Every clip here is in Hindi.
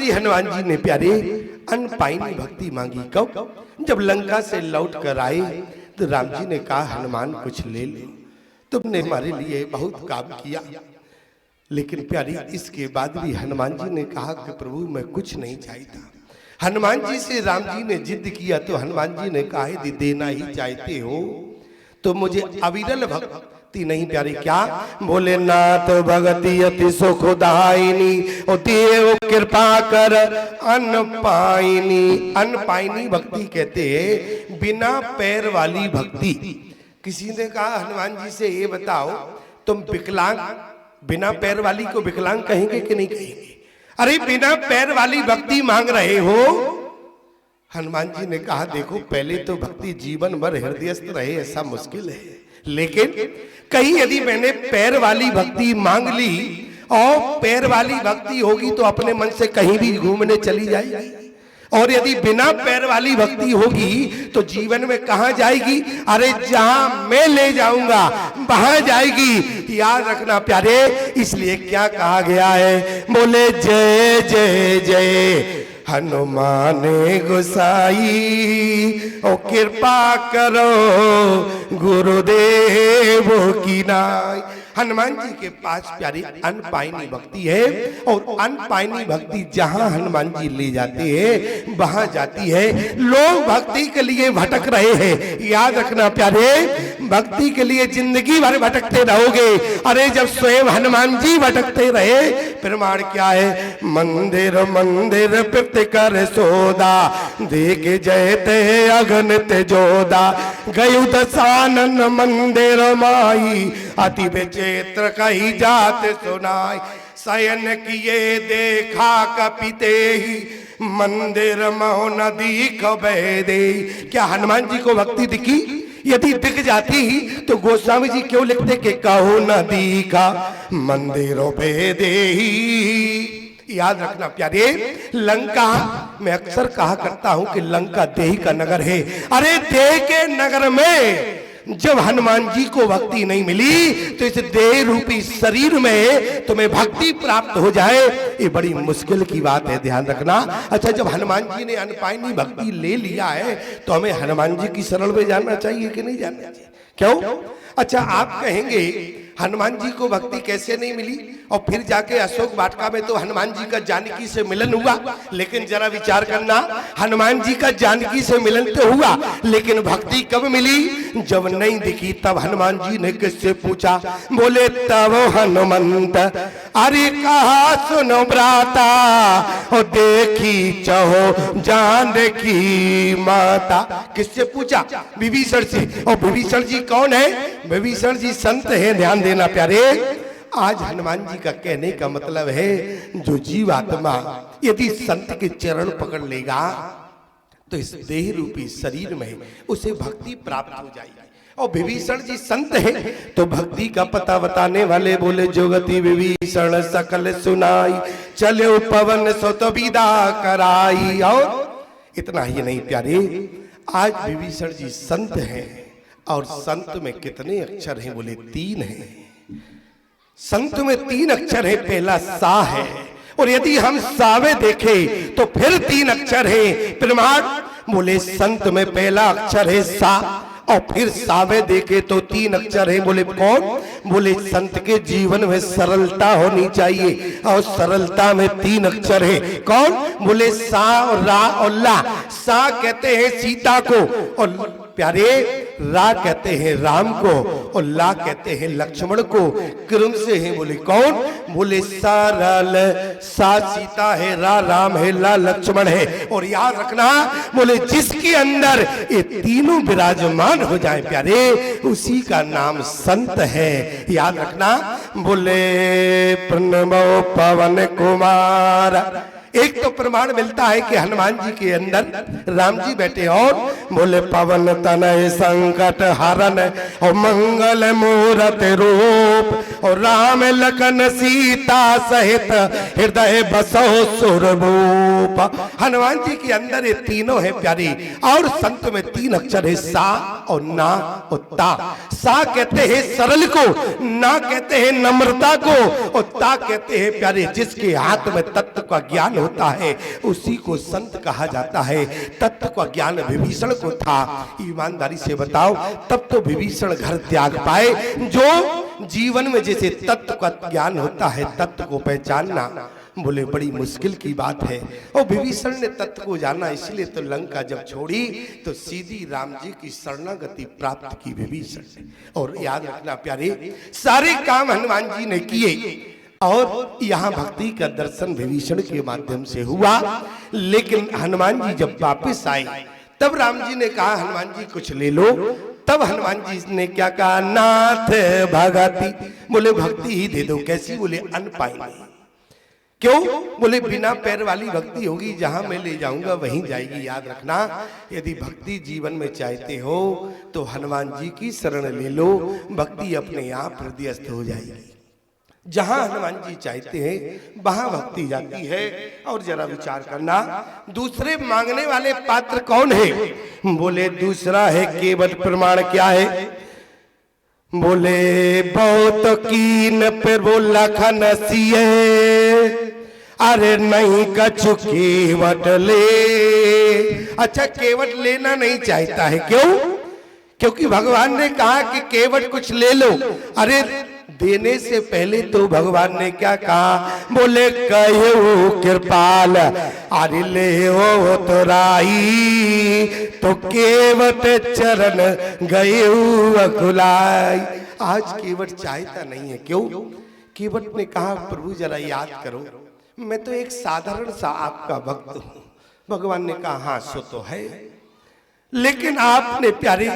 हनुमान जी ने प्यारे अनपाइनी भक्ति मांगी। कब? जब लंका से लौट कर आए तो राम जी ने कहा हनुमान कुछ ले लो, तुमने हमारे लिए बहुत काम किया। लेकिन प्यारी इसके बाद भी हनुमान जी ने कहा कि प्रभु मैं कुछ नहीं चाहता। हनुमान जी से राम जी ने जिद किया तो हनुमान जी ने कहा यदि देना ही चाहते हो तो मुझे अविरल भक्ति नहीं प्यारी। क्या बोले? नाथ भगति अति सुखदायिनी ओ देव कृपा कर अनपाइनी। अनपाइनी भक्ति कहते हैं बिना पैर वाली भक्ति। किसी ने कहा हनुमान जी से ये बताओ तुम विकलांग, बिना पैर वाली को विकलांग कहेंगे कि नहीं कहेंगे? अरे बिना पैर वाली भक्ति मांग रहे हो। हनुमान जी ने कहा देखो पहले तो भक्ति जीवन भर हृदयस्थ रहे ऐसा मुश्किल है, लेकिन कहीं यदि मैंने पैर वाली भक्ति मांग ली और पैर वाली भक्ति होगी तो अपने मन से कहीं भी घूमने चली जाएगी, और यदि बिना पैर वाली भक्ति होगी तो जीवन में कहां जाएगी? अरे जहां मैं ले जाऊंगा वहां जाएगी। याद रखना प्यारे, इसलिए क्या कहा गया है? बोले जय जय जय हनुमान गोसाई ओ कृपा करो गुरुदेव की नाई। हनुमान जी के पास प्यारी अनपाइनी भक्ति है, और अनपाइनी भक्ति जहां हनुमान जी ले जाते हैं वहां जाती है। लोग भक्ति के लिए भटक रहे हैं, याद रखना प्यारे, भक्ति के लिए जिंदगी भर भटकते रहोगे। अरे जब स्वयं हनुमान जी भटकते रहे, प्रमाण क्या है? मंदिर मंदिर प्रति कर सोदा देख जयते अगणित जोदा गयु दशानन मंदिर माई अति विचित्र कही जात सुनाई। शयन किए देखा कपिते ही मंदिर महो न दीख दे। क्या हनुमान जी को भक्ति दिखी? यदि दिख जाती तो गोस्वामी जी क्यों लिखते कि कहो न दीखा मंदिरों पे दे। याद रखना प्यारे, लंका मैं अक्सर कहा करता हूं कि लंका देह का नगर है। अरे देह के नगर में जब हनुमान जी को भक्ति नहीं मिली तो इस देह रूपी शरीर में तुम्हें भक्ति प्राप्त हो जाए, ये बड़ी मुश्किल की बात है, ध्यान रखना। अच्छा, जब हनुमान जी ने अनपाइनी भक्ति ले लिया है तो हमें हनुमान जी की शरण में जाना चाहिए कि नहीं जाना चाहिए? क्यों? अच्छा, आप कहेंगे हनुमान जी को भक्ति कैसे नहीं मिली? और फिर जाके अशोक वाटिका में तो हनुमान जी का जानकी से मिलन हुआ, लेकिन जरा विचार करना, हनुमान जी का जानकी से मिलन तो हुआ, लेकिन भक्ति कब मिली? जब नहीं दिखी तब हनुमान जी ने किससे पूछा? बोले तब हनुमंत अरे कहा सुनो ब्राता और देखी चहो जान देखी माता। किससे पूछा? विभीषण से। और विभीषण जी कौन है? विभीषण जी संत है, ध्यान देना प्यारे। आज हनुमान जी का कहने का मतलब है जो जीवात्मा यदि संत के चरण पकड़ लेगा तो इस देह रूपी शरीर में उसे भक्ति प्राप्त हो जाएगी। और विभीषण जी संत है तो भक्ति का पता बताने वाले बोले जोगति विभीषण सकल सुनाई चले पवन सुत विदा कराई। और इतना ही नहीं प्यारे, आज विभीषण जी संत हैं, और संत में कितने अक्षर हैं? बोले 3 हैं। संत में 3 अक्षर है, पहला सा है, और यदि हम सावे देखें तो फिर 3 अक्षर है। प्रमाण बोले संत में पहला अक्षर है सा, और फिर सावे देखे तो 3 अक्षर है। बोले कौन? बोले संत के जीवन में सरलता होनी चाहिए, और सरलता में 3 अक्षर है। कौन? बोले सा और रा और ला। सा कहते हैं सीता को, और प्यारे रा कहते हैं राम को, और ला कहते हैं लक्ष्मण को। क्रम से है। बोले कौन? बोले सरल, सा सीता है, रा राम है, ला लक्ष्मण है। और याद रखना, बोले जिसके अंदर ये तीनों विराजमान हो जाए प्यारे, उसी का नाम संत है। याद रखना, बोले प्रणमो पवन कुमार। एक तो प्रमाण मिलता है कि हनुमान जी के अंदर राम जी बैठे, और बोले पवन तनय संकट हरन और मंगल मूरत रूप, और राम लखन सीता सहित हृदय बसो सुरभूप। हनुमान जी के अंदर ये तीनों है प्यारी। और संत में 3 अक्षर है सा और ना और ता। सा कहते हैं सरल को, ना कहते हैं नम्रता को, और ता कहते हैं प्यारे जिसके हाथ में तत्व का ज्ञान होता है उसी को संत कहा जाता है। तत्व का ज्ञान विभीषण को था। ईमानदारी से बताओ, तब तो विभीषण घर त्याग पाए। जो जीवन में जैसे तत्व का ज्ञान होता है, तत्व को पहचानना बोले बड़ी मुश्किल की बात है। और विभीषण ने तत्व को जाना, इसलिए तो लंका जब छोड़ी तो सीधी राम जी की शरणागति प्राप्त की विभीषण ने। और याद रखना प्यारे, सारे काम हनुमान जी ने किए और यहाँ भक्ति का दर्शन विभीषण के माध्यम से हुआ। लेकिन हनुमान जी जब वापिस आए तब राम जी ने कहा हनुमान जी कुछ ले लो। तब हनुमान जी ने क्या कहा, नाथ भगति, बोले भक्ति ही दे दो। कैसी? बोले अन्न पाएंगे। क्यों? बोले बिना पैर वाली भक्ति होगी, जहां मैं ले जाऊंगा वहीं जाएगी। याद रखना, यदि भक्ति जीवन में चाहते हो तो हनुमान जी की शरण ले लो, भक्ति अपने आप हृदयस्थ हो जाएगी। जहां हनुमान जी चाहते हैं वहां भक्ति जाती है। और जरा विचार करना, दूसरे मांगने वाले पात्र कौन है? बोले दूसरा है केवट। प्रमाण क्या है? बोले बहुत कीन पे बोला खनसिए, अरे नहीं कछु केवट ले। अच्छा, केवट लेना नहीं चाहता है, क्यों? क्योंकि भगवान ने कहा कि केवट कुछ ले लो। अरे देने से पहले तो भगवान ने क्या कहा? बोले कहो कृपाल, अरे ले हो तो राई, तो केवट चरण गए अकुलाई। आज केवट चाहता नहीं है, क्यों? केवट ने कहा प्रभु जरा याद करो, मैं तो एक साधारण सा आपका भक्त हूं। भगवान ने कहा हाँ सो तो है, लेकिन आपने प्यारे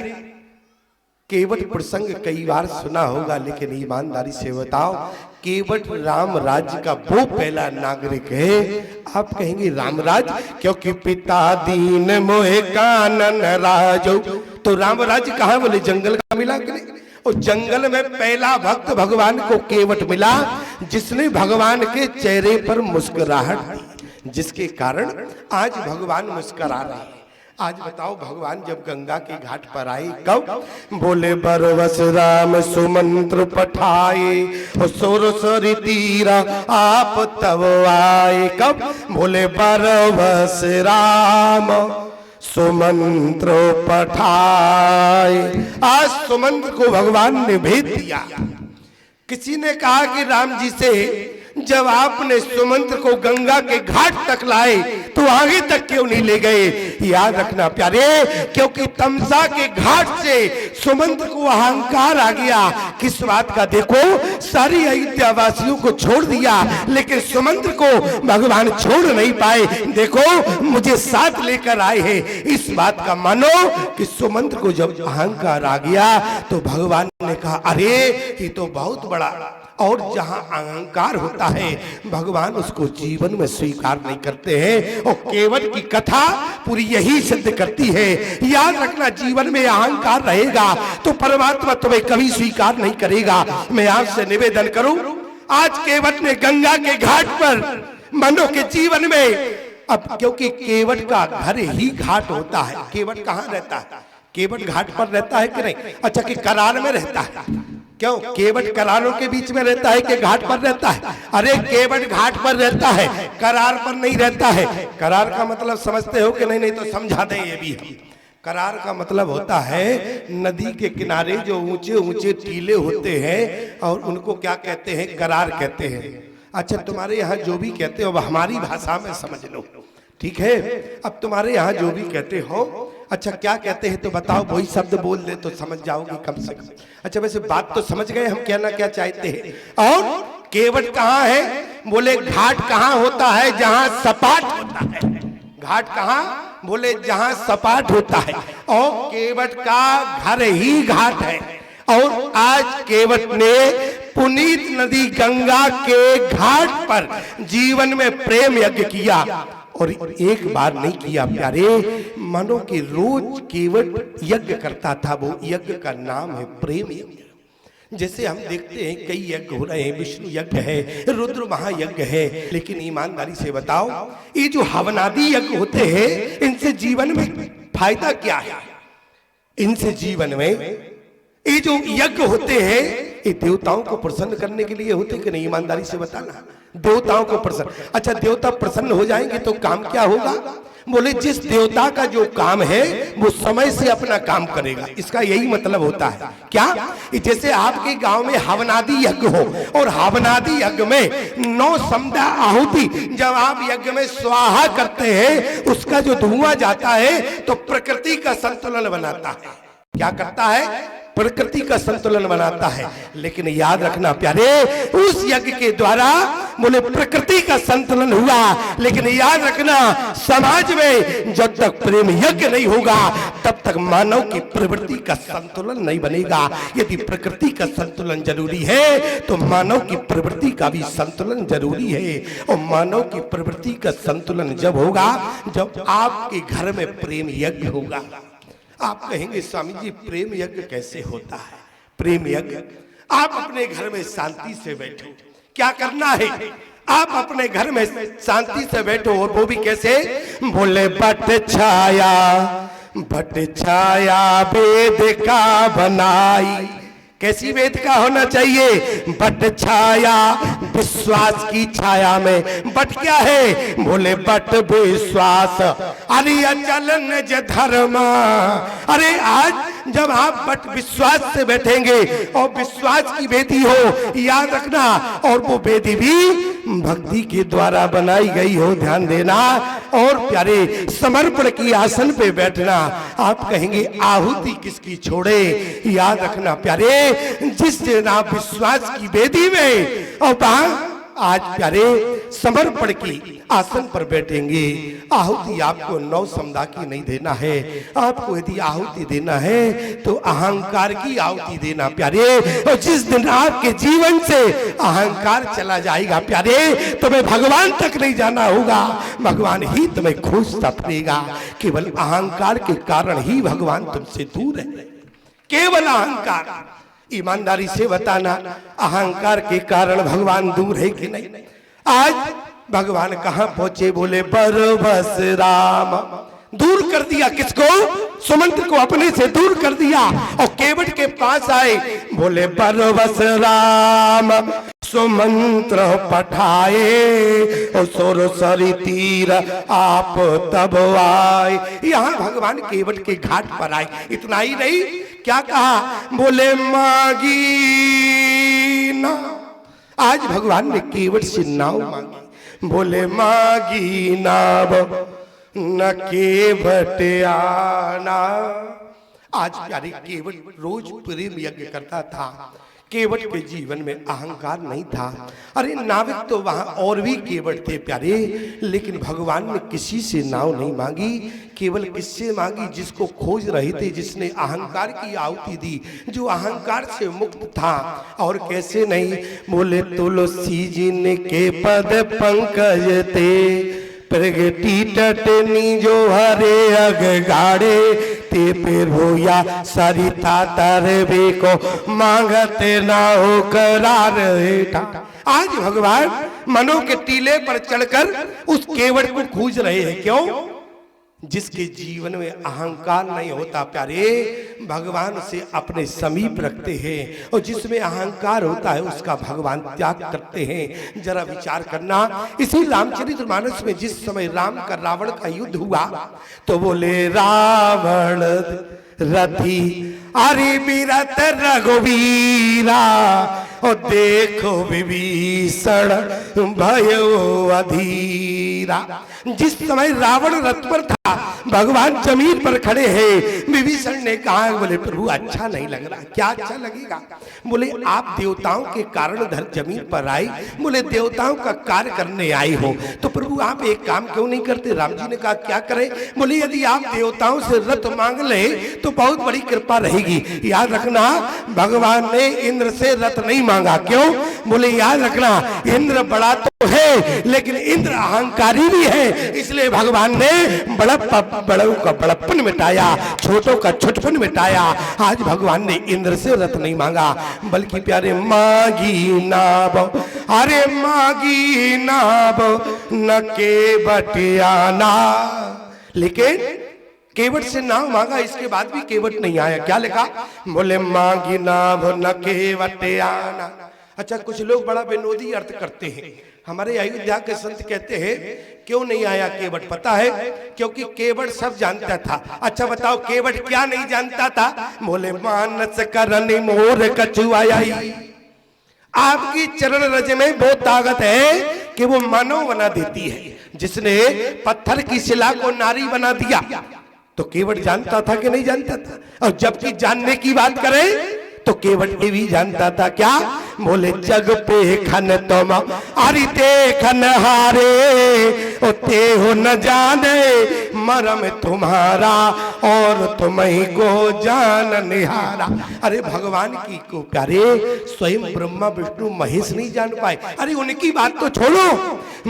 केवट प्रसंग कई बार सुना होगा, लेकिन ईमानदारी से बताओ, केवट राम राज्य का वो पहला नागरिक है। आप कहेंगे रामराज, क्योंकि पिता दीन मोहे कानन राजो। तो राम राज्य कहाँ? बोले जंगल का मिला कि नहीं? और जंगल में पहला भक्त भगवान को केवट मिला, जिसने भगवान के चेहरे पर मुस्कुराहट दी, जिसके कारण आज भगवान मुस्कुरा रहे हैं। आज बताओ, भगवान जब गंगा के घाट पर आए कब? बोले बरवस राम सुमंत्र पठाए, सोरसरी तीरा आप तब आए। कब? बोले बरवस राम सुमंत्र पठाए। आज सुमंत्र को भगवान ने भेज दिया। किसी ने कहा कि राम जी से, जब आपने सुमंत्र को गंगा के घाट तक लाए तो आगे तक क्यों नहीं ले गए? याद रखना प्यारे, क्योंकि तमसा के घाट से सुमंत्र को अहंकार आ गया। किस बात का? देखो, सारी अयोध्या वासियों को छोड़ दिया, लेकिन सुमंत्र को भगवान छोड़ नहीं पाए। देखो, मुझे साथ लेकर आए हैं। इस बात का मानो कि सुमंत्र को जब अहंकार आ गया तो भगवान ने कहा अरे ये तो बहुत बड़ा। और जहां अहंकार होता है भगवान उसको जीवन में स्वीकार नहीं करते हैं। और केवट की कथा पूरी यही सिद्ध करती है। याद रखना, जीवन में अहंकार रहेगा तो परमात्मा तुम्हें कभी स्वीकार नहीं करेगा। मैं आपसे निवेदन करूं, आज केवट ने गंगा के घाट पर मनो के जीवन में, अब क्योंकि केवट का घर ही घाट होता है। केवट कहाँ रहता है? केवट घाट पर रहता है कि नहीं? अच्छा, कि करार में रहता है? क्यों? केवट करारों के बीच में रहता है कि घाट पर रहता है? अरे केवट घाट पर रहता है, करार पर नहीं रहता है। करार का मतलब समझते हो कि नहीं? नहीं तो समझा दें ये भी। करार का मतलब होता है नदी के किनारे जो ऊंचे ऊंचे टीले होते हैं, और उनको क्या कहते हैं? करार कहते हैं। अच्छा, तुम्हारे यहाँ जो भी कहते हो अब हमारी भाषा में समझ लो, ठीक है? अब तुम्हारे यहाँ जो भी कहते हो, अच्छा क्या कहते हैं तो बताओ, वही शब्द बोल दे तो समझ जाओगे कम से कम। अच्छा, वैसे बात तो समझ गए हम कहना क्या चाहते हैं। और केवट कहाँ है? बोले घाट कहाँ होता है? जहां सपाट होता है। घाट कहाँ? बोले जहां सपाट होता है। और केवट का घर ही घाट है। और आज केवट ने पुनीत नदी गंगा के घाट पर जीवन में प्रेम यज्ञ किया, और एक बार नहीं किया प्यारे, मानो कि रोज केवट यज्ञ करता था। वो यज्ञ का नाम है प्रेम यज्ञ। जैसे हम देखते हैं कई यज्ञ हो रहे हैं, विष्णु यज्ञ है, रुद्र महायज्ञ है, लेकिन ईमानदारी से बताओ, ये जो हवनादि यज्ञ होते हैं इनसे जीवन में फायदा क्या है? इनसे जीवन में ये जो यज्ञ होते हैं ये देवताओं को प्रसन्न करने के लिए होते कि नहीं? ईमानदारी से बताना। देवताओं को प्रसन्न। अच्छा, देवता प्रसन्न हो जाएंगे तो काम क्या होगा? बोले जिस देवता का जो काम है वो समय से अपना काम करेगा, इसका यही मतलब होता है। क्या? जैसे आपके गांव में हवनादि यज्ञ हो और हवनादि यज्ञ में 9 समुदाय आहुति जब आप यज्ञ में स्वाहा करते हैं, उसका जो धुआं जाता है तो प्रकृति का संतुलन बनाता है। क्या करता है? प्रकृति का संतुलन बनाता है। लेकिन याद रखना प्यारे, उस यज्ञ के द्वारा बोले प्रकृति का संतुलन हुआ, लेकिन याद रखना समाज में जब तक प्रेम यज्ञ नहीं होगा तब तक मानव की प्रवृत्ति का संतुलन नहीं बनेगा। यदि प्रकृति का संतुलन जरूरी है तो मानव की प्रवृत्ति का भी संतुलन जरूरी है। और मानव की प्रवृत्ति का संतुलन जब होगा जब आपके घर में प्रेम यज्ञ होगा। आप कहेंगे स्वामी जी प्रेम यज्ञ कैसे होता है? प्रेम यज्ञ, आप अपने घर में शांति से बैठो। क्या करना है? आप अपने घर में शांति से बैठो, और वो भी कैसे? बोले बट छाया वेद का बनाई। कैसी वेद का होना चाहिए? बट छाया, विश्वास की छाया में। बट क्या है? बोले बट विश्वास, अरे अचल निज धर्म। अरे आज जब आप बट विश्वास से बैठेंगे और विश्वास की वेदी हो, याद रखना, और वो वेदी भी भक्ति के द्वारा बनाई गई हो, ध्यान देना। और प्यारे समर्पण की आसन पे बैठना। आप कहेंगे आहुति किसकी छोड़े? याद रखना प्यारे, जिस दिन आप विश्वास की वेदी में और आज प्यारे समर्पण की आसन पर बैठेंगे, आहुति आपको 9 समुदाय की नहीं देना है। आपको यदि आहुति देना है तो अहंकार की आहुति देना प्यारे। और जिस दिन आपके जीवन से अहंकार चला जाएगा प्यारे, तुम्हें भगवान तक नहीं जाना होगा, भगवान ही तुम्हें खोजता फिरेगा। केवल अहंकार के कारण ही भगवान तुमसे दूर है, केवल अहंकार। ईमानदारी से बताना, अहंकार के कारण भगवान दूर है कि नहीं? आज भगवान कहां पहुंचे? बोले बरबस राम। दूर कर दिया किसको? सुमंत्र को अपने से दूर कर दिया और केवट के पास आए। बोले बरबस राम सुमंत्र पठाए और सोरसरी तीर आप तब आए। यहाँ भगवान केवट के घाट पर आए। इतना ही नहीं, क्या कहा? बोले मागी ना। आज भगवान ने केवट से नाव मांगी। बोले मागी नाव न केवट आना। आज प्यारे केवट रोज प्रेम यज्ञ करता था। केवट के जीवन में अहंकार नहीं था। अरे नाविक तो वहां और भी केवट थे प्यारे, लेकिन भगवान ने किसी से नाव नहीं मांगी। केवल किससे मांगी? जिसको खोज रहे थे, जिसने अहंकार की आहुति दी, जो अहंकार से मुक्त था। और कैसे नहीं? बोले तुलसी जी ने के पद पंकज ते प्रगटी टटनी जो हरे अग गाड़े ते पे भोया सरिता तरबे को मांगते ना हो करार हेठा। आज भगवान मनो के टीले पर चढ़कर उस केवट को खोज रहे हैं। क्यों? जिसके जीवन में अहंकार नहीं होता प्यारे, भगवान से अपने समीप रखते हैं। और जिसमें अहंकार होता है उसका भगवान त्याग करते हैं। जरा विचार करना, इसी रामचरितमानस में जिस समय राम का रावण का युद्ध हुआ तो बोले रावण रथी अरे विरत रघुवीरा और देखो विभीषण भयो अधीरा। जिस समय रावण रथ पर था, भगवान जमीन पर खड़े हैं। विभीषण ने कहा, बोले प्रभु अच्छा नहीं लग रहा। क्या अच्छा लगेगा? बोले आप देवताओं के कारण धर जमीन पर आए, बोले देवताओं का कार्य करने आए हो तो प्रभु आप एक काम क्यों नहीं करते? राम जी ने कहा क्या करें? बोले यदि आप देवताओं से रथ मांग ले तो बहुत बड़ी कृपा रहेगी। याद रखना, भगवान ने इंद्र से रथ नहीं मांगा। क्यों? बोले याद रखना, इंद्र बड़ा तो है लेकिन इंद्र अहंकारी भी है, इसलिए भगवान ने बड़ों का बड़प्पन मिटाया, छोटों का छोटपन मिटाया। आज भगवान ने इंद्र से रथ नहीं मांगा, बल्कि प्यारे मागी नाव, अरे मागी नाव न केवट आना। लेकिन केवट से नाव मांगा, इसके बाद भी केवट नहीं आया। क्या लिखा? बोले मागी नाव न केवट आना। अच्छा, कुछ लोग बड़ा विनोदी अर्थ करते हैं। हमारे अयोध्या के संत कहते हैं क्यों नहीं आया केवट, पता है? क्योंकि केवट सब जानता था। अच्छा बताओ केवट क्या नहीं जानता था? बोले मानस करनी मोर कछुआई। आपकी चरण रज में वो ताकत है कि वो मानव बना देती है। जिसने पत्थर की शिला को नारी बना दिया तो केवट जानता था कि नहीं जानता था? और जबकि जानने की बात करें तो केवट ये भी जानता था क्या? बोले जग पे खन तुम अरि देखन हारे, ओ ते हो न जाने मरम तुम्हारा और तुम ही को जान निहारा। अरे भगवान की को प्यारे स्वयं ब्रह्मा विष्णु महेश नहीं जान पाए। अरे उनकी बात तो छोड़ो,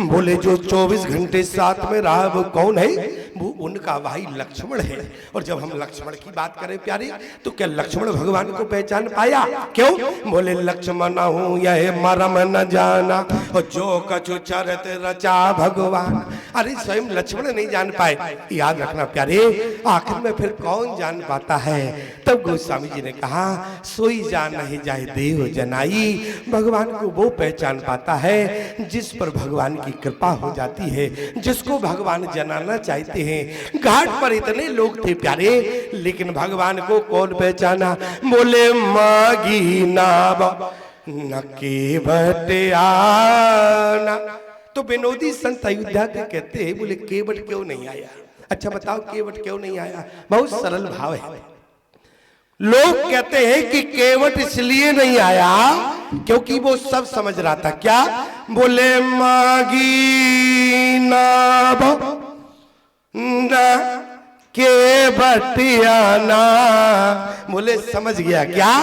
बोले जो 24 घंटे साथ में रहा वो कौन है? वो उनका भाई लक्ष्मण है। और जब हम लक्ष्मण की बात करें प्यारे तो क्या लक्ष्मण भगवान को पहचान पाया? क्यों? बोले लक्ष्मण हूँ यह मरम न जाना और जो कछु चरत रचा भगवान। अरे स्वयं लक्ष्मण नहीं जान पाए। याद रखना प्यारे, आखिर में फिर कौन जान पाता है? तब गोस्वामी जी ने कहा सोई जान नहीं जाए देव जनाई। भगवान को वो पहचान पाता है जिस पर भगवान की कृपा हो जाती है, जिसको भगवान जनाना चाहते हैं। घाट पर इतने लोग थे प्यारे, लेकिन भगवान को कौन पहचाना? बोले मागी नाव न केवट आना। तो विनोदी संत अयोध्या के कहते हैं बोले केवट क्यों नहीं आया? अच्छा बताओ केवट क्यों नहीं आया? बहुत सरल भाव है। लोग कहते हैं कि केवट इसलिए नहीं आया क्योंकि वो सब समझ रहा था। क्या? बोले मागी नाव न के बटियाना। बोले समझ गया क्या?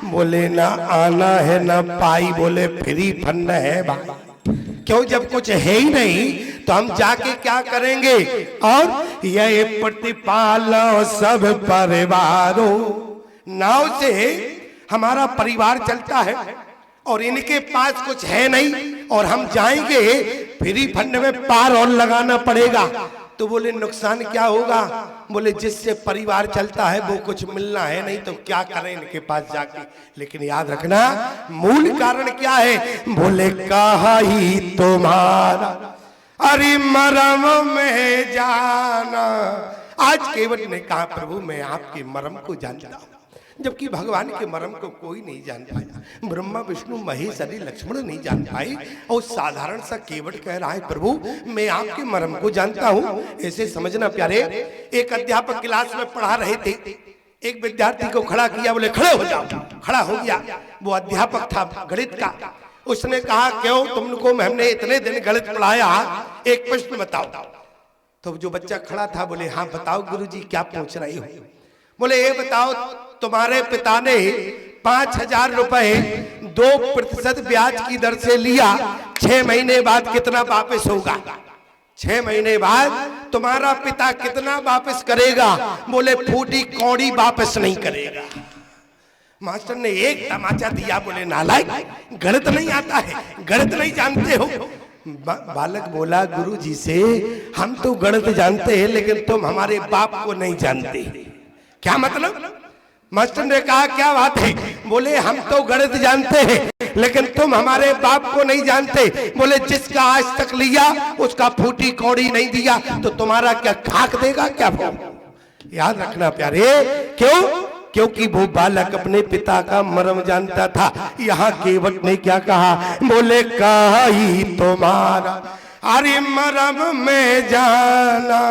बोले ना आना है ना पाई, बोले फ्री फंड है भाई। क्यों? जब कुछ है ही नहीं तो हम जाके क्या करेंगे? और यह प्रतिपालो सब परिवारों, नाव से हमारा परिवार चलता है और इनके पास कुछ है नहीं और हम जाएंगे फ्री फंड में पार और लगाना पड़ेगा। तो बोले नुकसान क्या होगा? बोले जिससे परिवार चलता है वो कुछ मिलना है नहीं तो क्या करें इनके पास जाके। लेकिन याद रखना मूल कारण क्या है? बोले कहा ही तुम्हारा अरे मरम में जाना। आज केवट ने कहा प्रभु मैं आपके मरम को जानता हूं, जबकि भगवान के मरम को कोई नहीं जान पाया। ब्रह्मा विष्णु महेश आदि लक्ष्मण नहीं जान पाए और साधारण सा केवट कह रहा है प्रभु मैं आपके मरम को जानता हूं। ऐसे समझना प्यारे, एक अध्यापक क्लास में पढ़ा रहे थे, एक विद्यार्थी को खड़ा किया, बोले खड़े हो जाओ। खड़ा हो गया। वो अध्यापक था गणित का। उसने कहा क्यों तुमको हमने इतने दिन गणित पढ़ाया, एक प्रश्न बताओ। तो जो बच्चा खड़ा था बोले हाँ बताओ गुरुजी क्या पूछ रहे हो? बोले ये बताओ तुम्हारे पिता ने 5,000 रुपए 2% ब्याज की दर से लिया, 6 महीने बाद कितना वापस होगा? 6 महीने बाद तुम्हारा पिता कितना वापस करेगा? बोले फूटी कौड़ी वापस नहीं करेगा। मास्टर ने एक तमाचा दिया, बोले नालायक गणित नहीं आता है, गणित नहीं जानते हो। बालक बोला गुरुजी से हम तो गणित जानते हैं लेकिन तुम हमारे बाप को नहीं जानते। क्या मतलब? मास्टर ने कहा क्या बात है? बोले हम तो गणित जानते हैं लेकिन तुम हमारे बाप को नहीं जानते। बोले जिसका आज तक लिया उसका फूटी कौड़ी नहीं दिया तो तुम्हारा क्या खाक देगा क्या? वो याद रखना प्यारे, क्यों? क्योंकि वो बालक अपने पिता का मर्म जानता था। यहाँ केवट ने क्या कहा? बोले कहा ही तुम्हारा अरे मर्म में जाना।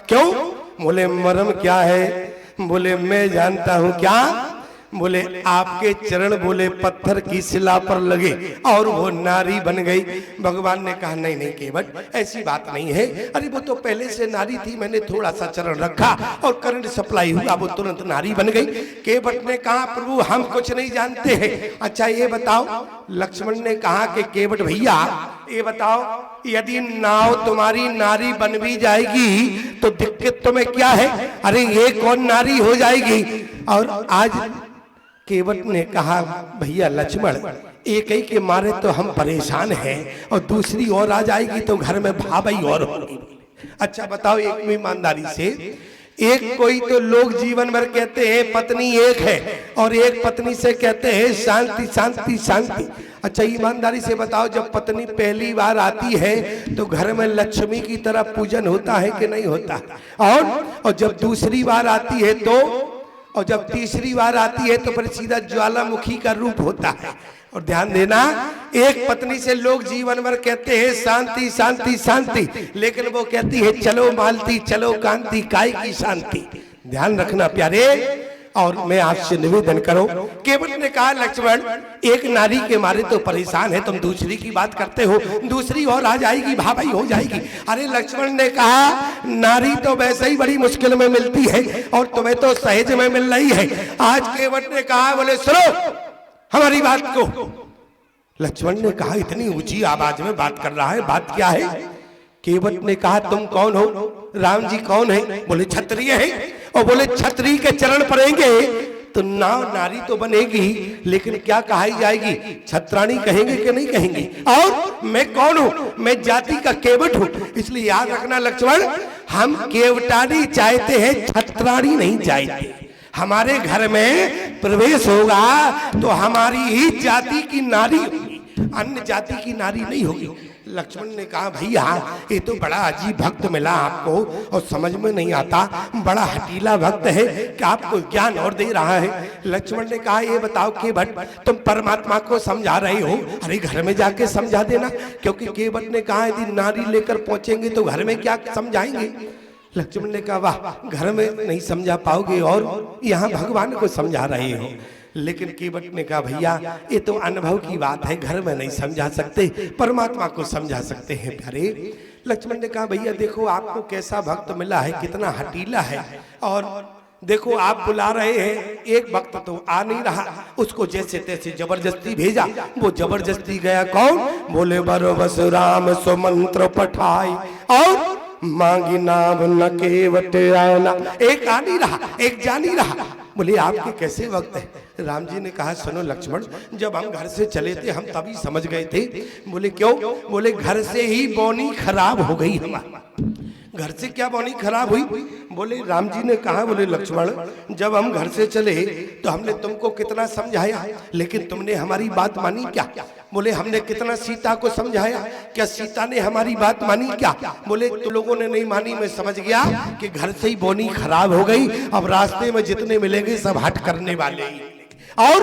क्यों? बोले मर्म क्या है? बोले मैं जानता हूं। क्या? बोले आपके चरण बोले पत्थर की शिला पर लगे और वो नारी बन गई। भगवान ने कहा नहीं नहीं केवट ऐसी बात नहीं है। अरे वो तो पहले से नारी थी, मैंने थोड़ा सा चरण रखा और करंट सप्लाई हुआ, वो तुरंत नारी बन गई। केवट ने कहा प्रभु हम कुछ नहीं जानते हैं। अच्छा ये बताओ, लक्ष्मण ने कहा कि केवट भैया ये बताओ यदि नाव तुम्हारी नारी बन भी जाएगी तो दिक्कत तुम्हें क्या है? अरे ये कौन नारी हो जाएगी? और आज केवट ने कहा भैया लक्ष्मण एक ही के मारे तो हम परेशान हैं और दूसरी और आ जाएगी तो घर में भाभी और होगी। अच्छा बताओ एक में ईमानदारी से, एक कोई तो लोग जीवन भर कहते हैं पत्नी एक है और एक पत्नी से कहते हैं शांति शांति शांति। अच्छा ईमानदारी से बताओ, जब पत्नी पहली बार आती है तो घर में लक्ष्मी की तरह पूजन होता है कि नहीं होता? और जब दूसरी बार आती है तो, और जब तीसरी बार आती है तो फिर सीधा ज्वालामुखी का रूप होता है। और ध्यान देना, एक पत्नी से लोग जीवन भर कहते हैं शांति शांति शांति, लेकिन वो कहती है चलो मालती चलो कांति, काय की शांति। ध्यान रखना प्यारे। और मैं आपसे निवेदन करूं, केवट ने कहा लक्ष्मण एक नारी के मारे तो परेशान है, तुम दूसरी की बात करते हो, दूसरी और आ जाएगी, भाई हो जाएगी। अरे लक्ष्मण ने कहा नारी तो वैसे ही बड़ी मुश्किल में मिलती है और तुम्हें तो सहज में मिल रही है। आज केवट ने कहा, बोले सुनो हमारी बात को। लक्ष्मण ने कहा इतनी ऊंची आवाज में बात कर रहा है, बात क्या है? केवट ने कहा तुम कौन हो? राम जी कौन है? बोले क्षत्रिय है। और बोले क्षत्रिय के चरण पड़ेंगे तो नारी तो बनेगी, लेकिन क्या कहाई जाएगी? छत्राणी कहेंगे कि नहीं कहेंगे? और मैं कौन हूं? मैं जाति का केवट हूं। इसलिए याद रखना लक्ष्मण, हम केवटानी चाहते हैं, छत्राणी नहीं चाहते। हमारे घर में प्रवेश होगा तो हमारी ही जाति की नारी होगी, अन्य जाति की नारी नहीं होगी। लक्ष्मण ने कहा भैया ये तो बड़ा अजीब भक्त मिला आपको और समझ में नहीं आता, बड़ा हटीला भक्त है कि आपको ज्ञान और दे रहा है। लक्ष्मण ने कहा ये बताओ केवट तुम परमात्मा को समझा रहे हो? अरे घर में जाके समझा देना, क्योंकि केवट ने कहा यदि नारी लेकर पहुंचेंगे तो घर में क्या समझाएंगे? लक्ष्मण ने कहा वाह, घर में नहीं समझा पाओगे और यहाँ भगवान को समझा रहे हो। लेकिन केवट ने कहा भैया ये तो अनुभव की बात है, घर में नहीं समझा सकते, परमात्मा को समझा सकते हैं प्यारे। लक्ष्मण ने कहा भैया देखो आपको कैसा भक्त मिला है, कितना हटीला है, और देखो आप बुला रहे हैं, एक भक्त तो आ नहीं रहा, उसको जैसे तैसे जबरदस्ती भेजा, वो जबरदस्ती गया। कौन? बोले बरो बस राम सो मंत्र पठाई और मांगी नाम न केवट आना। एक आ नहीं रहा, एक जा नहीं रहा। बोले आपके कैसे वक्त है? राम जी ने कहा सुनो लक्ष्मण, जब हम घर से चले थे हम तभी समझ गए थे। बोले क्यों? बोले घर से ही बोनी खराब हो गई हमारी। घर से क्या बोनी खराब हुई? बोले राम जी ने कहा, बोले लक्ष्मण जब हम घर से चले तो हमने तुमको कितना समझाया, लेकिन तुमने हमारी बात मानी क्या? बोले हमने कितना सीता को समझाया, क्या सीता ने हमारी बात मानी क्या? बोले तुम लोगों ने नहीं मानी, मैं समझ गया कि घर से ही बोनी खराब हो गई, अब रास्ते में जितने मिलेंगे सब हट करने वाले ही, और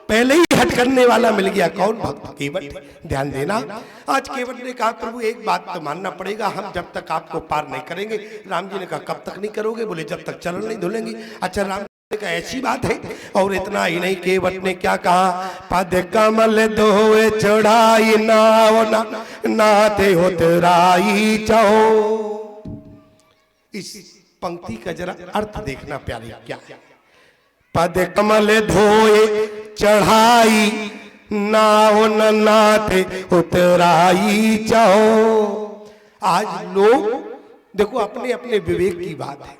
पहले ही हट करने वाला मिल गया। कौन? भक्त केवट। ध्यान देना, आज केवट ने कहा प्रभु एक बात तो मानना पड़ेगा, हम जब तक आपको पार नहीं करेंगे। राम जी ने कहा कब तक नहीं करोगे? बोले जब तक चरण नहीं धुलेंगे। अच्छा राम जी ने कहा ऐसी बात है? और इतना ही नहीं, केवट ने क्या कहा? पद कमल धोए चढ़ाई नाव नाते हो तेराई चाहो। इस पंक्ति का जरा अर्थ देखना प्यारे क्या है। पद कमल धोए चढ़ाई नाव नाते उतराई चाहो। आज लोग देखो अपने अपने विवेक की बात है,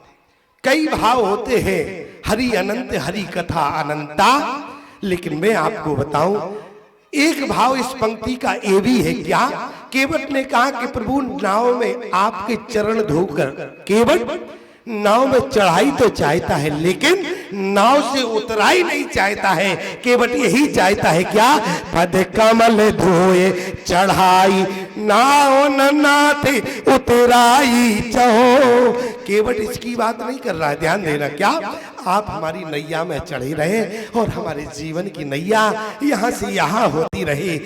कई भाव होते हैं, हरि अनंत हरि कथा अनंता। लेकिन मैं आपको बताऊं एक भाव इस पंक्ति का ये भी है क्या? केवट ने कहा कि प्रभु नाव में आपके चरण धोकर, केवट नाव में चढ़ाई तो चाहता है लेकिन नाव से उतराई नहीं चाहता है। केवट यही चाहता है क्या? पद कमल धोए चढ़ाई नाव नाथे उतराई चाहो। केवट इसकी बात नहीं कर रहा है, ध्यान देना। क्या आप हमारी नैया में चढ़े रहे और हमारे जीवन की नैया यहाँ से यहाँ होती रहे,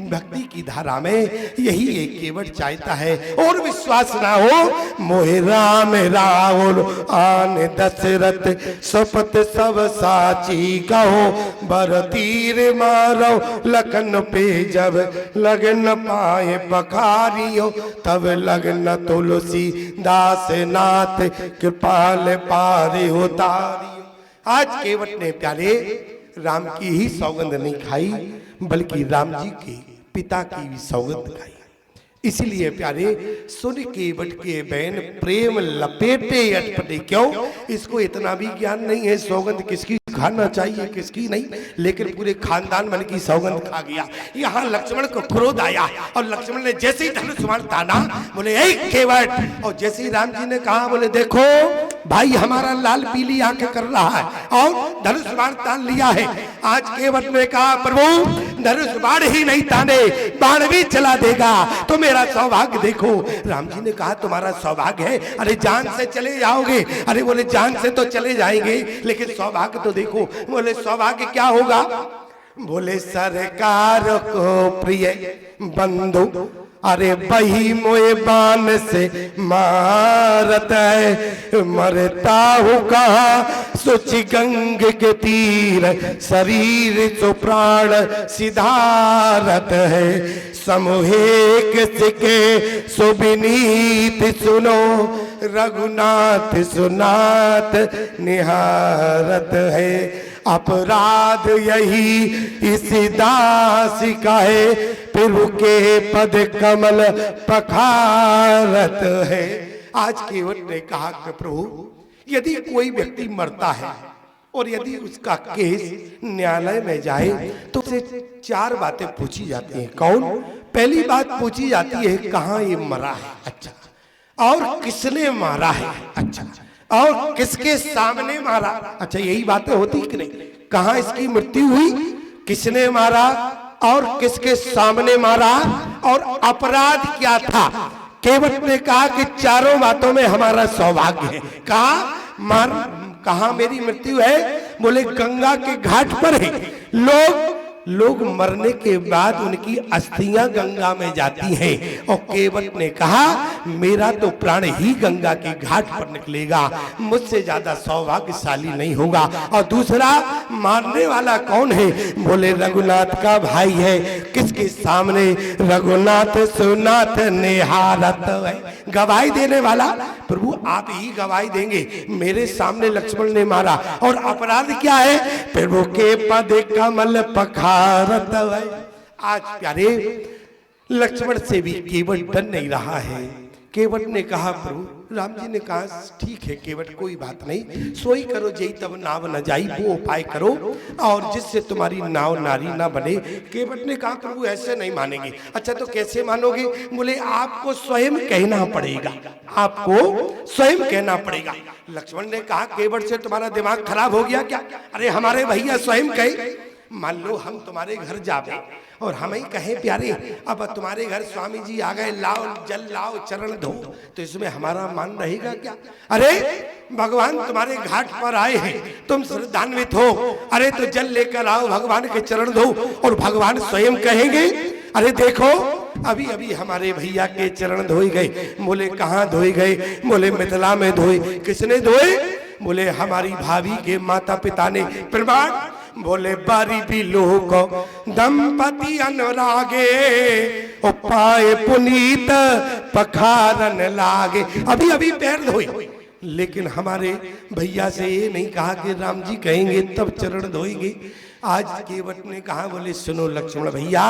भक्ति की धारा में, यही एक केवट चाहता है। और विश्वास ना हो मोहे राम रावण आन दशरथ सपत सब साची कहो, बर तीर मारो लखन पे जब लगन पाए पखारियो, तब लगन तुलसी दास नाथ कृपाल पारे उतारियो। आज केवट ने प्यारे राम की ही सौगंध नहीं खाई, बल्कि राम जी के पिता की भी सौगंध खाई। इसलिए प्यारे सुन केवट के बैन प्रेम लपेटे अटपटे। क्यों? इसको इतना भी ज्ञान नहीं है सौगंध किसकी खाना चाहिए किसकी नहीं, लेकिन पूरे खानदान मन की सौगंध खा गया। यहाँ लक्ष्मण को क्रोध आया और लक्ष्मण ने जैसे ही धनुष बाण ताना, बोले ए केवट। और जैसे ही राम जी ने कहा, बोले देखो भाई हमारा लाल पीली आंखें कर रहा है और धनुष बाण तान लिया है। आज केवट ने कहा प्रभु धनुष बाण ही नहीं ताने, बाण भी चला देगा। तो मेरा सौभाग्य देखो। राम जी ने कहा तुम्हारा सौभाग्य है, अरे जान से चले जाओगे। अरे बोले जान से तो चले जाएंगे, लेकिन सौभाग्य तो देखो। बोले सौभाग्य क्या होगा? बोले सरकार को प्रिय बंधु, अरे बही मोए बाण से मारत है, मरता हूँ कहा सोची गंग के तीर, शरीर तो प्राण सिधारत है। समूहिक सिके सुबिनीत सुनो, रघुनाथ सुनाथ निहारत है। अपराध यही इस दास का है, प्रभु के पद कमल पखारत है। आज केवट ने कहा कि प्रभु यदि कोई व्यक्ति मरता है और यदि उसका केस न्यायालय में जाए तो उसे चार बातें पूछी जाती हैं। कौन? पहली बात पूछी जाती है कहाँ ये मरा है, अच्छा, और किसने मारा है, अच्छा, और किसके सामने मारा, अच्छा, यही बातें होती कि नहीं? कहाँ इसकी मृत्यु हुई, किसने मारा और किसके सामने मारा, और अपराध क्या था। केवट ने कहा कि चारों बातों में हमारा सौभाग्य है। कहा मेरी मृत्यु है? बोले गंगा के घाट पर है। लोग मरने के बाद उनकी अस्थियां गंगा में जाती हैं, और केवट ने कहा मेरा तो प्राण ही गंगा के घाट पर निकलेगा, मुझसे ज्यादा सौभाग्यशाली नहीं होगा। और दूसरा, मारने वाला कौन है? बोले रघुनाथ का भाई है। किसके सामने? रघुनाथ सुनाथ निहारत है। गवाही देने वाला प्रभु आप ही गवाही देंगे, मेरे सामने लक्ष्मण ने मारा। और अपराध क्या है? प्रभु के पद कमल पखारत है। आज प्यारे लक्ष्मण से भी केवट डर नहीं रहा है। केवट ने कहा प्रभु, राम जी ने कहा ठीक है केवट, कोई बात नहीं, सोई करो जई तब नाव न जाई, वो उपाय करो और जिससे तुम्हारी नाव नारी ना बने। केवट ने कहा प्रभु ऐसे नहीं मानेंगे। अच्छा तो कैसे मानोगे? बोले आपको स्वयं कहना पड़ेगा, आपको स्वयं कहना पड़ेगा। लक्ष्मण ने कहा केवट से तुम्हारा दिमाग खराब हो गया क्या? अरे हमारे भैया स्वयं कहे। मान लो हम तुम्हारे घर जावे और हम ही कहें प्यारे अब तुम्हारे घर स्वामी जी आ गए, लाओ जल लाओ चरण धो, तो इसमें हमारा मान रहेगा क्या? अरे भगवान तुम्हारे घाट पर आए हैं, तुम श्रद्धान्वित हो, अरे तो जल लेकर आओ, भगवान के चरण धो। और भगवान स्वयं कहेंगे अरे देखो अभी अभी हमारे भैया के चरण धोए गए। बोले कहाँ धोए गए? बोले मिथिला में धोए। किसने धोए? बोले हमारी भाभी के माता पिता ने। प्रमाण? बोले बारी भी लोग दंपति अनुरागे, ओ पाए पुनीत पखारन लागे। अभी अभी पैर धोए, लेकिन हमारे भैया से ये नहीं कहा कि राम जी कहेंगे तब चरण धोएंगे। आज केवट ने कहा बोले सुनो लक्ष्मण भैया,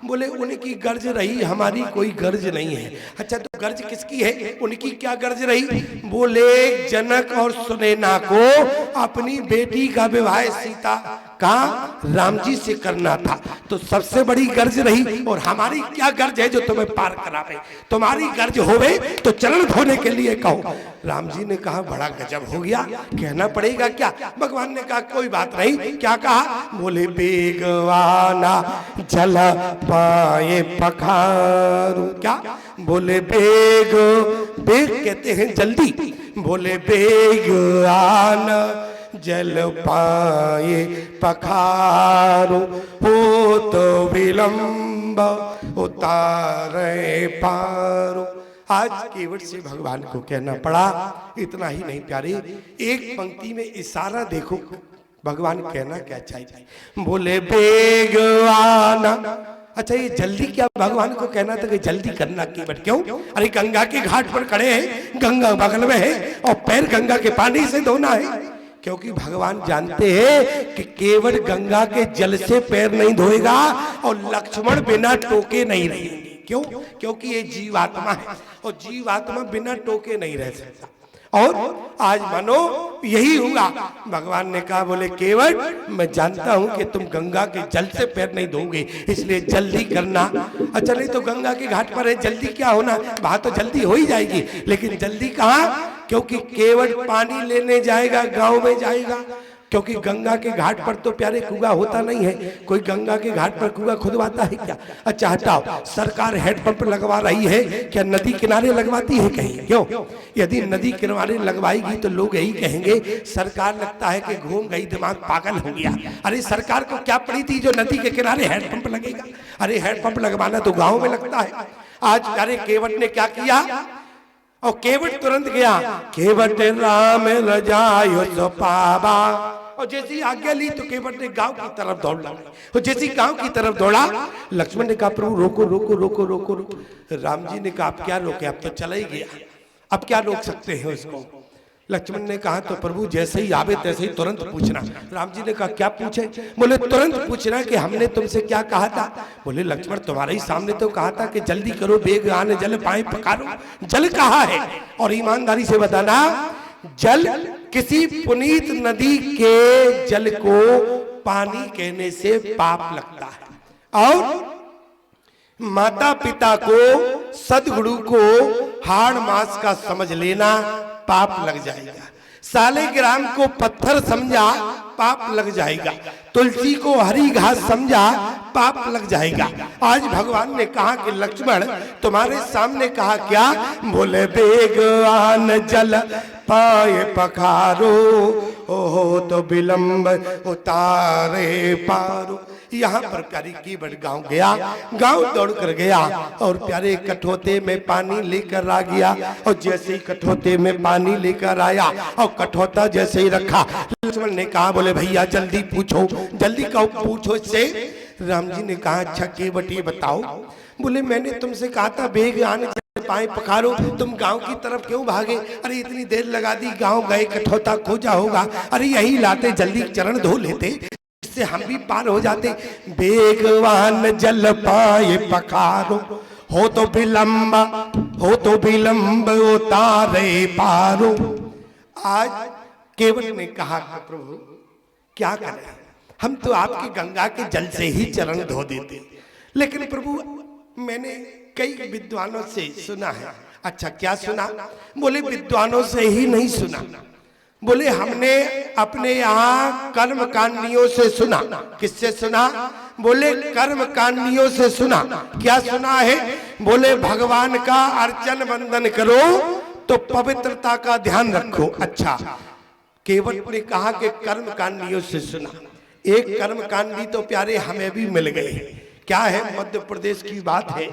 बोले उनकी गर्ज रही, हमारी कोई गर्ज नहीं है। अच्छा तो गर्ज किसकी है? उनकी क्या गर्ज रही? बोले जनक और सुनैना को अपनी बेटी का विवाह सीता का राम जी से करना था, तो सबसे बड़ी गर्ज रही। और हमारी क्या गर्ज है जो तुम्हें पार करावे? तुम्हारी गर्ज होवे तो चरण धोने के लिए कहो। राम जी ने कहा बड़ा गजब हो गया, कहना पड़ेगा क्या? भगवान ने कहा कोई बात नहीं। क्या कहा? बोले बेगवाना जल पाए पखारू। क्या? बोले बेग कहते हैं जल्दी। बोले बेग आना जल पाए पखारो, हो तो विलंब उतारे पारो। आज केवट से भगवान को कहना पड़ा। इतना ही नहीं प्यारे, एक पंक्ति में इशारा देखो भगवान कहना क्या चाहिए। बोले बेगवाना। अच्छा ये जल्दी क्या भगवान को कहना था कि जल्दी करना केवट? क्यों? अरे गंगा के घाट पर खड़े हैं, गंगा बगल में है और पैर गंगा के पानी से धोना है। क्योंकि भगवान जानते हैं कि केवट गंगा के जल से पैर नहीं धोएगा और लक्ष्मण बिना टोके नहीं रहेंगे। क्यों? क्योंकि ये जीवात्मा है और जीवात्मा बिना टोके नहीं रह सकता। और आज मानो यही हुआ। भगवान ने कहा बोले केवट मैं जानता हूं कि तुम गंगा के जल से पैर नहीं धोगे, इसलिए जल्दी करना। अच्छा नहीं तो गंगा के घाट पर है, जल्दी क्या होना, वहां तो जल्दी हो ही जाएगी, लेकिन जल्दी कहाँ? क्योंकि केवट पानी लेने जाएगा, गांव में जाएगा। क्योंकि गंगा के घाट पर तो प्यारे कुआं होता नहीं है, कोई गंगा के घाट पर कुआं खुदवाता है क्या? अच्छा हटाओ, सरकार हैंडपंप लगवा रही है, क्या नदी किनारे लगवाती है कहीं? क्यों? यदि नदी किनारे लगवाएगी तो लोग यही कहेंगे सरकार लगता है कि घूम गई, दिमाग पागल हो गया। अरे सरकार को क्या पड़ी थी जो नदी के किनारे हैंडपंप लगेगा? अरे हैंडपंप लगवाना तो गाँव में लगता है। आज प्यारे केवट ने क्या किया, और केवट तुरंत गया, केवट राम रजायो सो पावा, और जैसी आज्ञा ली तो केवट ने गांव की तरफ दौड़ लगा। और जैसी गांव की तरफ दौड़ा, लक्ष्मण ने कहा प्रभु रोको रोको रोको रोको रोको। राम जी ने कहा आप क्या रोके, अब तो चला ही गया, अब क्या रोक सकते हैं उसको? लक्ष्मण ने कहा तो प्रभु जैसे ही आवे तैसे ही तुरंत पूछना। राम जी ने कहा क्या पूछे? बोले तुरंत पूछना कि हमने तुमसे क्या कहा था। बोले लक्ष्मण तुम्हारे ही सामने तो कहा था कि जल्दी करो, बेग आने जल पाए पकारो। जल कहा है? और ईमानदारी से बताना, जल किसी पुनीत नदी के जल को पानी कहने से पाप लगता है, और माता पिता को सदगुरु को हाड़ मास का समझ लेना पाप लग जाएगा। सालेग्राम को पत्थर समझा पाप लग जाएगा। तुलसी को हरी घास समझा पाप लग जाएगा। आज भगवान ने कहा कि लक्ष्मण तुम्हारे सामने कहा क्या? बोले बेगवान जल पाए पखारो, ओहो तो विलंब उतारे पारो। यहाँ पर प्यारी केवट गांव गया, गांव दौड़ कर गया और प्यारे कठोते में पानी लेकर आ गया। और जैसे ही कठोते में पानी लेकर आया और कठोता जैसे ही रखा, लक्ष्मण ने कहा बोले भैया जल्दी पूछो, जल्दी कहो पूछो इससे। राम जी ने कहा अच्छा केवट ये बताओ। बोले मैंने तुमसे कहा था बेग आने पाए पखारो, तुम गांव की तरफ क्यों भागे? अरे इतनी देर लगा दी, गांव गए कठौता खोजा होगा, अरे यही लाते जल्दी चरण धो लेते, इससे हम भी पार हो जाते। बेगवान जल पाए पखारो, हो तो विलंब उतारे पारो। आज केवट ने कहा प्रभु क्या करें, हम तो आपके गंगा के जल से ही चरण धो देते, लेकिन प्रभु मैंने कई विद्वानों से सुना है। अच्छा क्या सुना? बोले विद्वानों से ही नहीं सुना, बोले हमने अपने यहाँ कर्म कांडियों से सुना। किससे सुना? बोले कर्म कांडियों से सुना। क्या सुना है? बोले भगवान का अर्चन वंदन करो तो पवित्रता का ध्यान रखो। अच्छा केवट ने कहा कि कर्म कांडियों से सुना। एक कर्म कांडी तो प्यारे हमें भी मिल गए। क्या है? मध्य प्रदेश की बात है,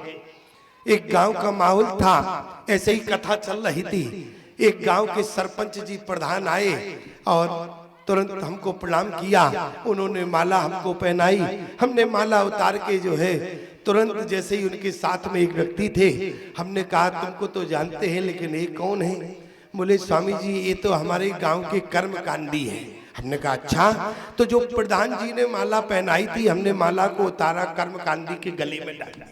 एक गांव का माहौल था, ऐसे ही कथा चल रही थी। एक गांव के सरपंच जी प्रधान आए और तुरंत हमको प्रणाम किया, उन्होंने माला हमको पहनाई, हमने माला उतार के जो है तुरंत जैसे ही उनके साथ में एक व्यक्ति थे, हमने कहा तुमको तो जानते हैं लेकिन ये कौन है? बोले स्वामी जी ये तो हमारे गांव के कर्म कांडी है। हमने कहा अच्छा, तो जो प्रधान जी ने माला पहनाई थी हमने माला को उतारा, कर्म कांडी के गले में डाला।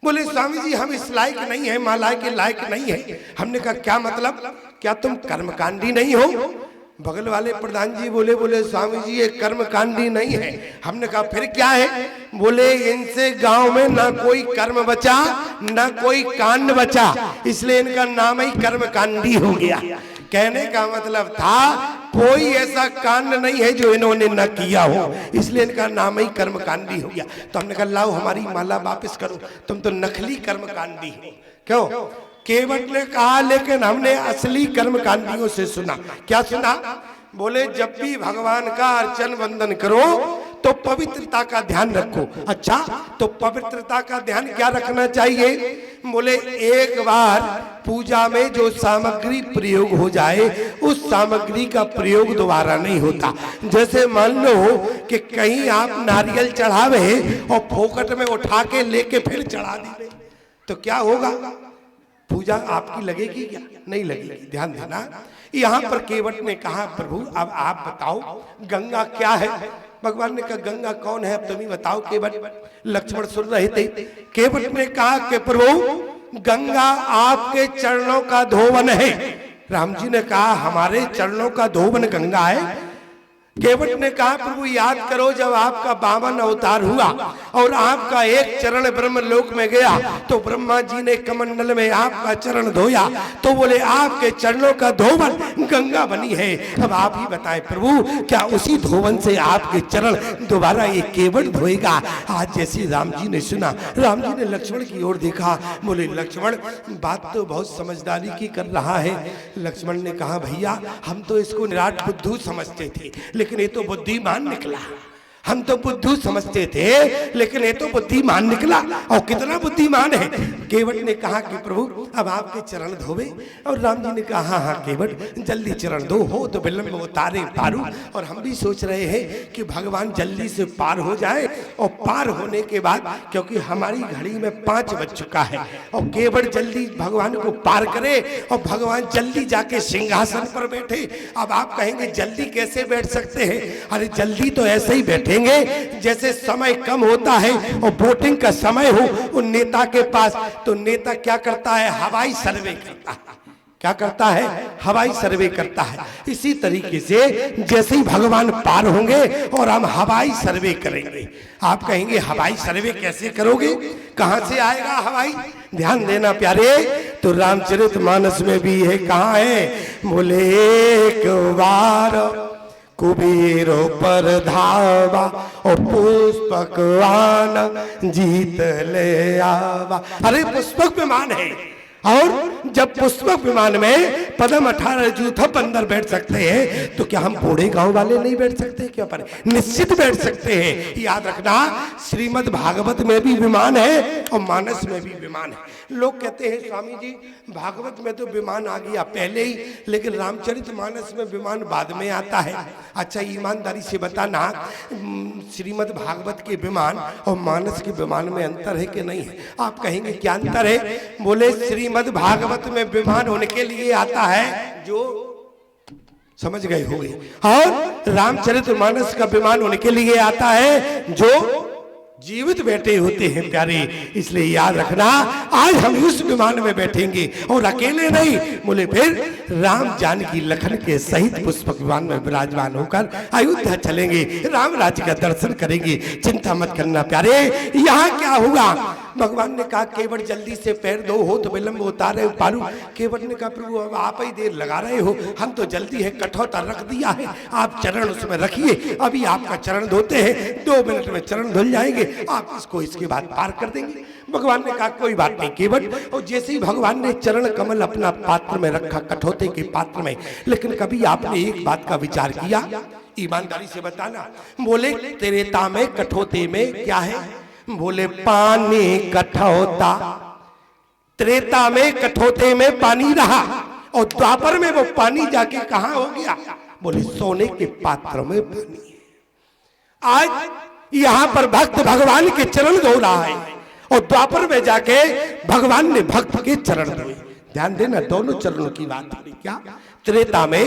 बोले स्वामी जी हम इस लायक नहीं है, माला के लायक नहीं है। हमने कहा क्या मतलब, क्या तुम कर्मकांडी नहीं हो? बगल वाले प्रधान जी बोले स्वामी जी ये कर्मकांडी नहीं है। हमने कहा फिर क्या है? बोले इनसे गांव में ना कोई कर्म बचा ना कोई कांड बचा, इसलिए इनका नाम ही कर्मकांडी हो गया। कहने का मतलब था कोई ऐसा कांड नहीं है जो इन्होंने न किया हो, इसलिए इनका नाम ही कर्मकांडी हो गया। तो हमने कहा लाओ हमारी माला वापस करो, तुम तो नकली कर्मकांडी हो। क्यों? केवट ने कहा लेकिन हमने असली कर्मकांडियों से सुना। क्या सुना? बोले जब भी भगवान का अर्चन वंदन करो तो पवित्रता का ध्यान रखो। अच्छा तो पवित्रता का ध्यान क्या रखना चाहिए? बोले एक बार पूजा में जो सामग्री प्रयोग हो जाए उस सामग्री का प्रयोग दोबारा नहीं होता। जैसे मान लो कि कहीं आप नारियल चढ़ावे और फोकट में उठा के लेके फिर चढ़ा दी तो क्या होगा? पूजा आपकी लगेगी क्या? नहीं लगेगी। ध्यान देना। यहाँ पर केवट ने कहा प्रभु अब आप बताओ गंगा क्या है? भगवान ने कहा गंगा कौन है अब तुम ही बताओ केवट। लक्ष्मण सुन रहे थे। केवट ने कहा कि प्रभु गंगा आपके चरणों का धोवन है। राम जी ने कहा हमारे चरणों का धोवन गंगा है? केवट ने कहा प्रभु याद करो जब आपका 52 अवतार हुआ और आपका एक चरण ब्रह्मलोक में गया तो ब्रह्मा जी ने कमंडल में आपका चरण धोया तो बोले आपके चरणों का धोवन गंगा बनी है। अब आप ही बताएं प्रभु क्या उसी धोवन से आपके चरण दोबारा ये केवट धोएगा? आज जैसे राम जी ने सुना, राम जी ने लक्ष्मण की ओर देखा, बोले लक्ष्मण बात तो बहुत समझदारी की कर रहा है। लक्ष्मण ने कहा भैया हम तो इसको निराट बुद्धू समझते थे लेकिन ये तो बुद्धिमान निकला। हम तो बुद्धू समझते थे लेकिन ये तो बुद्धिमान निकला। और कितना बुद्धिमान है। केवट ने कहा कि प्रभु अब आपके चरण धोवे। और राम जी ने कहा हाँ हाँ केवट जल्दी चरण दो, हो तो विलंब उतारे पारू। और हम भी सोच रहे हैं कि भगवान जल्दी से पार हो जाए और पार होने के बाद, क्योंकि हमारी घड़ी में 5 बज चुका है और केवट जल्दी भगवान को पार करे और भगवान जल्दी जाके सिंहासन पर बैठे। अब आप कहेंगे जल्दी कैसे बैठ सकते हैं? अरे जल्दी तो ऐसे ही बैठेंगे जैसे समय कम होता है और वोटिंग का समय हो उन नेता के पास, तो नेता क्या करता है? हवाई सर्वे करता है। क्या करता है? हवाई सर्वे करता है। इसी तरीके से जैसे ही भगवान पार होंगे और हम हवाई सर्वे करेंगे। आप कहेंगे हवाई सर्वे कैसे करोगे? कहां से आएगा हवाई? ध्यान देना प्यारे, तो रामचरितमानस में भी है। कहां है? बोले एक बार कुबेरो पर धावा और पुष्पक आना जीत ले आवा। अरे पुष्पक विमान है और जब पुष्पक विमान में पदम 18 जूथप अंदर बैठ सकते हैं तो क्या हम बूढ़े गांव वाले नहीं बैठ सकते? क्या पर निश्चित बैठ सकते हैं। याद रखना श्रीमद् भागवत में भी विमान है और मानस में भी विमान है। लोग कहते हैं स्वामी जी भागवत में तो विमान आ गया पहले ही, लेकिन रामचरितमानस में विमान बाद में आता है। अच्छा ईमानदारी से बताना श्रीमद् भागवत के विमान और मानस के विमान में अंतर है कि नहीं है? आप कहेंगे क्या अंतर है? बोले श्रीमद् भागवत में विमान उनके लिए आता है जो समझ गए होंगे, और रामचरितमानस का विमान उनके लिए आता है जो जीवित बैठे होते हैं प्यारे। इसलिए याद रखना आज हम उस विमान में बैठेंगे और अकेले नहीं, बोले फिर राम जानकी लखन के सहित पुष्पक विमान में विराजमान होकर अयोध्या चलेंगे, राम राज्य का दर्शन करेंगे। चिंता मत करना प्यारे। यहाँ क्या हुआ? भगवान ने कहा केवट जल्दी से पैर दो, हो तो विलंब उतारे पारू। केवट ने कहा प्रभु अब आप ही देर लगा रहे हो, हम तो जल्दी है कठौता रख दिया है, आप चरण उसमें रखिए, अभी आपका चरण धोते हैं, 2 मिनट में चरण धुल जाएंगे, आप इसको इसके बाद पार कर देंगे। भगवान ने कहा कोई बात नहीं केवट। और जैसे ही भगवान ने चरण कमल अपना पात्र में रखा, कठौते के पात्र में, लेकिन कभी आपने एक बात का विचार किया? ईमानदारी से बताना। बोले त्रेता में कठौते में क्या है? बोले पानी कठौता। त्रेता में कठौते में पानी रहा और द्वापर में वो पानी जाके कहां हो गया? बोले सोने के पात्र में पानी। आज यहां पर भक्त भगवान के चरण धो रहा है और द्वापर में जाके भगवान ने भक्त के चरण धोए। ध्यान देना दोनों चरणों की बात है। क्या? त्रेता में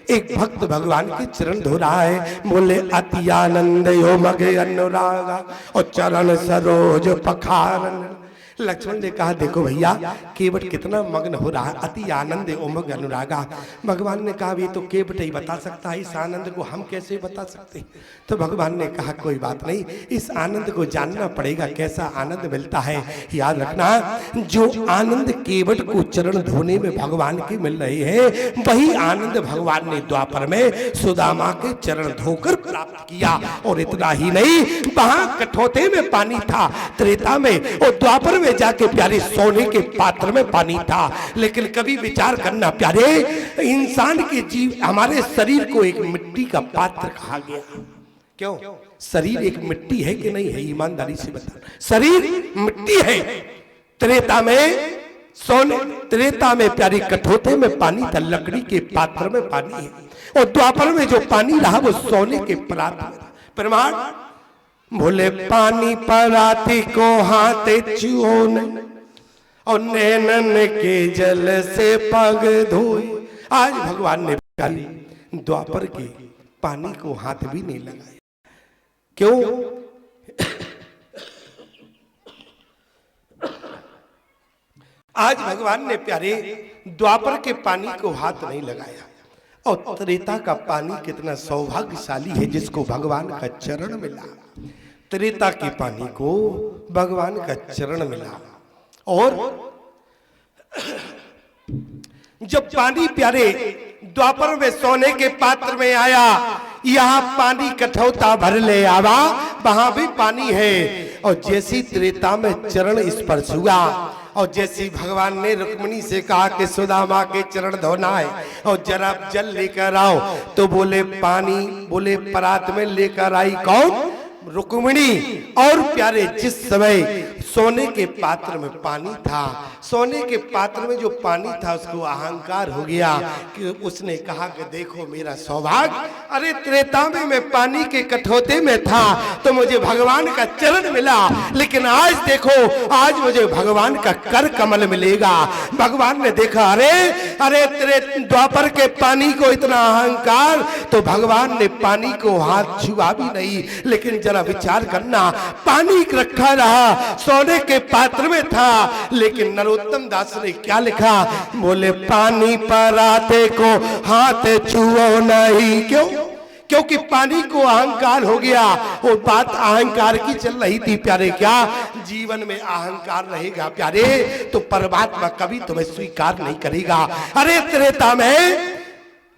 एक भक्त भगवान के चरण धो रहा है। बोले अति आनंद यो मगे अनुरागा और चरण सरोज पखारन। लक्ष्मण ने कहा देखो भैया केवट कितना मग्न हो रहा है, अति आनंद उमग अनुरागा। भगवान ने कहा ये तो केवट ही बता सकता है, इस आनंद को हम कैसे बता सकते? तो भगवान ने कहा कोई बात नहीं, इस आनंद को जानना पड़ेगा कैसा आनंद मिलता है। याद रखना जो आनंद केवट को चरण धोने में भगवान के मिल रहे हैं वही आनंद भगवान ने द्वापर में सुदामा के चरण धोकर प्राप्त किया। और इतना ही नहीं, वहां कठौते में पानी था त्रेता में, और द्वापर में जाके प्यारे सोने के पात्र में पानी था। लेकिन कभी विचार करना प्यारे, इंसान के जीव हमारे शरीर को एक मिट्टी का पात्र कहा गया। क्यों? शरीर एक मिट्टी है कि नहीं है? ईमानदारी से बता, शरीर मिट्टी है। त्रेता में सोने, त्रेता में प्यारी कठौते में पानी था, लकड़ी के पात्र में पानी है, और द्वापर में जो पानी रहा वो सोने के पात्र में। प्रमाण बोले पानी पराती को हाथे चुओन और नैनन के जल से पग धोए। आज भगवान ने द्वापर के पानी को हाथ भी नहीं लगाया। क्यों? आज भगवान ने प्यारे द्वापर के पानी को हाथ नहीं लगाया। और त्रेता का पानी कितना सौभाग्यशाली है जिसको भगवान का चरण मिला। त्रेता के पानी को भगवान का चरण मिला। और जब पानी प्यारे द्वापर में सोने के पात्र में आया, यहाँ पानी कठौता भर ले आवा, वहां भी पानी है। और जैसी त्रेता में चरण स्पर्श हुआ और जैसी भगवान ने रुक्मिणी से कहा कि सुदामा के चरण धोना है और जरा जल लेकर आओ, तो बोले पानी, बोले परात में लेकर आई कौन? रुक्मिणी। और प्यारे जिस समय सोने के पात्र में पानी था, सोने के पात्र में जो पानी था उसको अहंकार हो गया कि उसने कहा कि देखो मेरा सौभाग्य, अरे त्रेता में मैं पानी के कठौते में था तो मुझे भगवान का चरण मिला, लेकिन आज देखो आज मुझे भगवान का कर कमल मिलेगा। भगवान ने देखा अरे अरे तेरे द्वापर के पानी को इतना अहंकार, तो भगवान ने पानी को हाथ छुआ भी नहीं। लेकिन जरा विचार करना, पानी रखा रहा, सोने के पात्र में था, लेकिन नरोत्तम दास ने क्या लिखा? बोले पानी पर आते को हाथ छुओ नहीं। क्यों? क्योंकि पानी को अहंकार हो गया। वो बात अहंकार की चल रही थी प्यारे। क्या जीवन में अहंकार रहेगा प्यारे तो परमात्मा कभी तुम्हें स्वीकार नहीं करेगा। अरे त्रेता में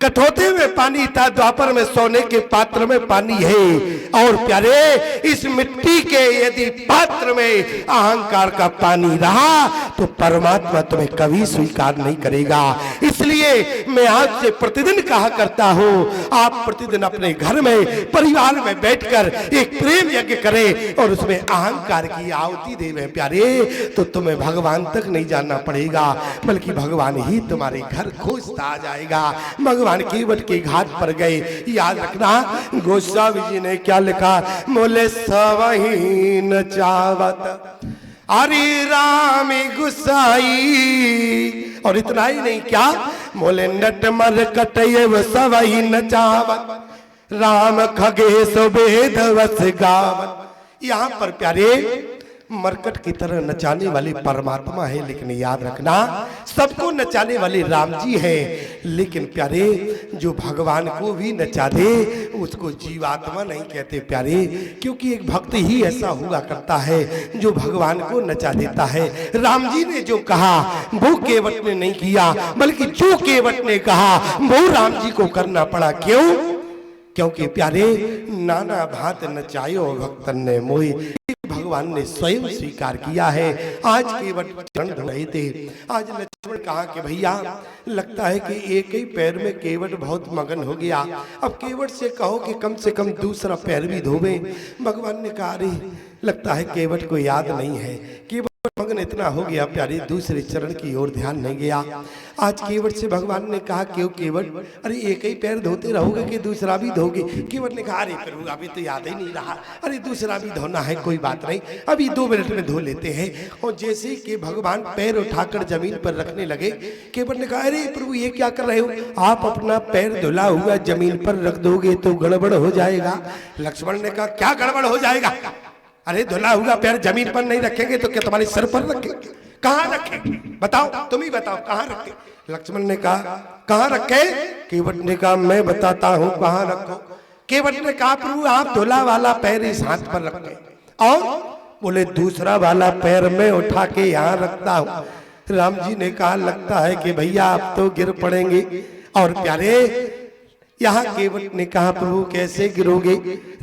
कठौते में पानी था, द्वापर में सोने के पात्र में पानी है। और प्यारे इस मिट्टी के यदि पात्र में अहंकार का पानी रहा तो परमात्मा तुम्हें कभी स्वीकार नहीं करेगा। इसलिए मैं आज से प्रतिदिन कहा करता हूं, आप प्रतिदिन अपने घर में परिवार में बैठकर एक प्रेम यज्ञ करें और उसमें अहंकार की आहुति देवें प्यारे, तो तुम्हें भगवान तक नहीं जाना पड़ेगा, बल्कि भगवान ही तुम्हारे घर खोजता आ जाएगा। भगवान केवट के घाट पर गए। याद रखना गोस्वामी जी ने क्या लिखा? मोले सवही न चावत अरे राम गुसाई। और इतना ही नहीं, क्या मोले नट मर कटये सवही न चावत राम खगेश वेद वस गावत। यहाँ पर प्यारे मरकट की तरह नचाने वाले परमात्मा है, लेकिन याद रखना सबको नचाने वाले राम जी हैं। लेकिन प्यारे जो भगवान को भी नचा दे उसको जीवात्मा नहीं कहते प्यारे, क्योंकि एक भक्त ही ऐसा हुआ करता है जो भगवान को नचा देता है। राम जी ने जो कहा वो केवट ने नहीं किया, बल्कि जो केवट ने कहा वो राम जी को करना पड़ा। क्यों? क्योंकि प्यारे नाना भांत नचायो भक्तन ने मोही, भगवान ने स्वयं स्वीकार किया है। आज केवट चरण धो रहे थे। आज लक्ष्मण कहा कि भैया लगता है कि एक ही पैर में केवट बहुत मगन हो गया, अब केवट से कहो कि कम से कम दूसरा पैर भी धोवे। भगवान ने कहा अरे लगता है केवट को याद नहीं है। केवट मगन इतना हो गया प्यारे दूसरे चरण की ओर ध्यान नहीं गया। आज केवट से भगवान ने कहा क्यों केवट, अरे एक ही पैर धोते रहोगे कि दूसरा भी धोगे? केवट ने कहा अरे प्रभु अभी तो याद ही नहीं रहा, अरे दूसरा भी धोना है, कोई बात नहीं, अभी 2 मिनट में धो लेते हैं। और जैसे कि भगवान पैर उठाकर जमीन पर रखने लगे, केवट ने कहा अरे प्रभु ये क्या कर रहे हो? आप अपना पैर धुला हुआ जमीन पर रख दोगे तो गड़बड़ हो जाएगा। लक्ष्मण ने कहा क्या गड़बड़ हो जाएगा? अरे धुला हुआ पैर जमीन पर नहीं रखेंगे तो क्या तुम्हारे सर पर रखेंगे? कहाँ रखेंगे बताओ, तुम ही बताओ कहाँ रखे? लक्ष्मण ने कहा कहाँ रखे? केवट ने कहा मैं बताता हूँ कहाँ रखो। केवट ने कहा प्रभु आप धुला वाला पैर इस हाथ पर रखे, और बोले दूसरा वाला पैर में उठा के यहाँ रखता हूँ। राम जी ने कहा लगता है कि भैया आप तो गिर पड़ेंगे। और प्यारे यहाँ केवट ने कहा प्रभु कैसे गिरोगे?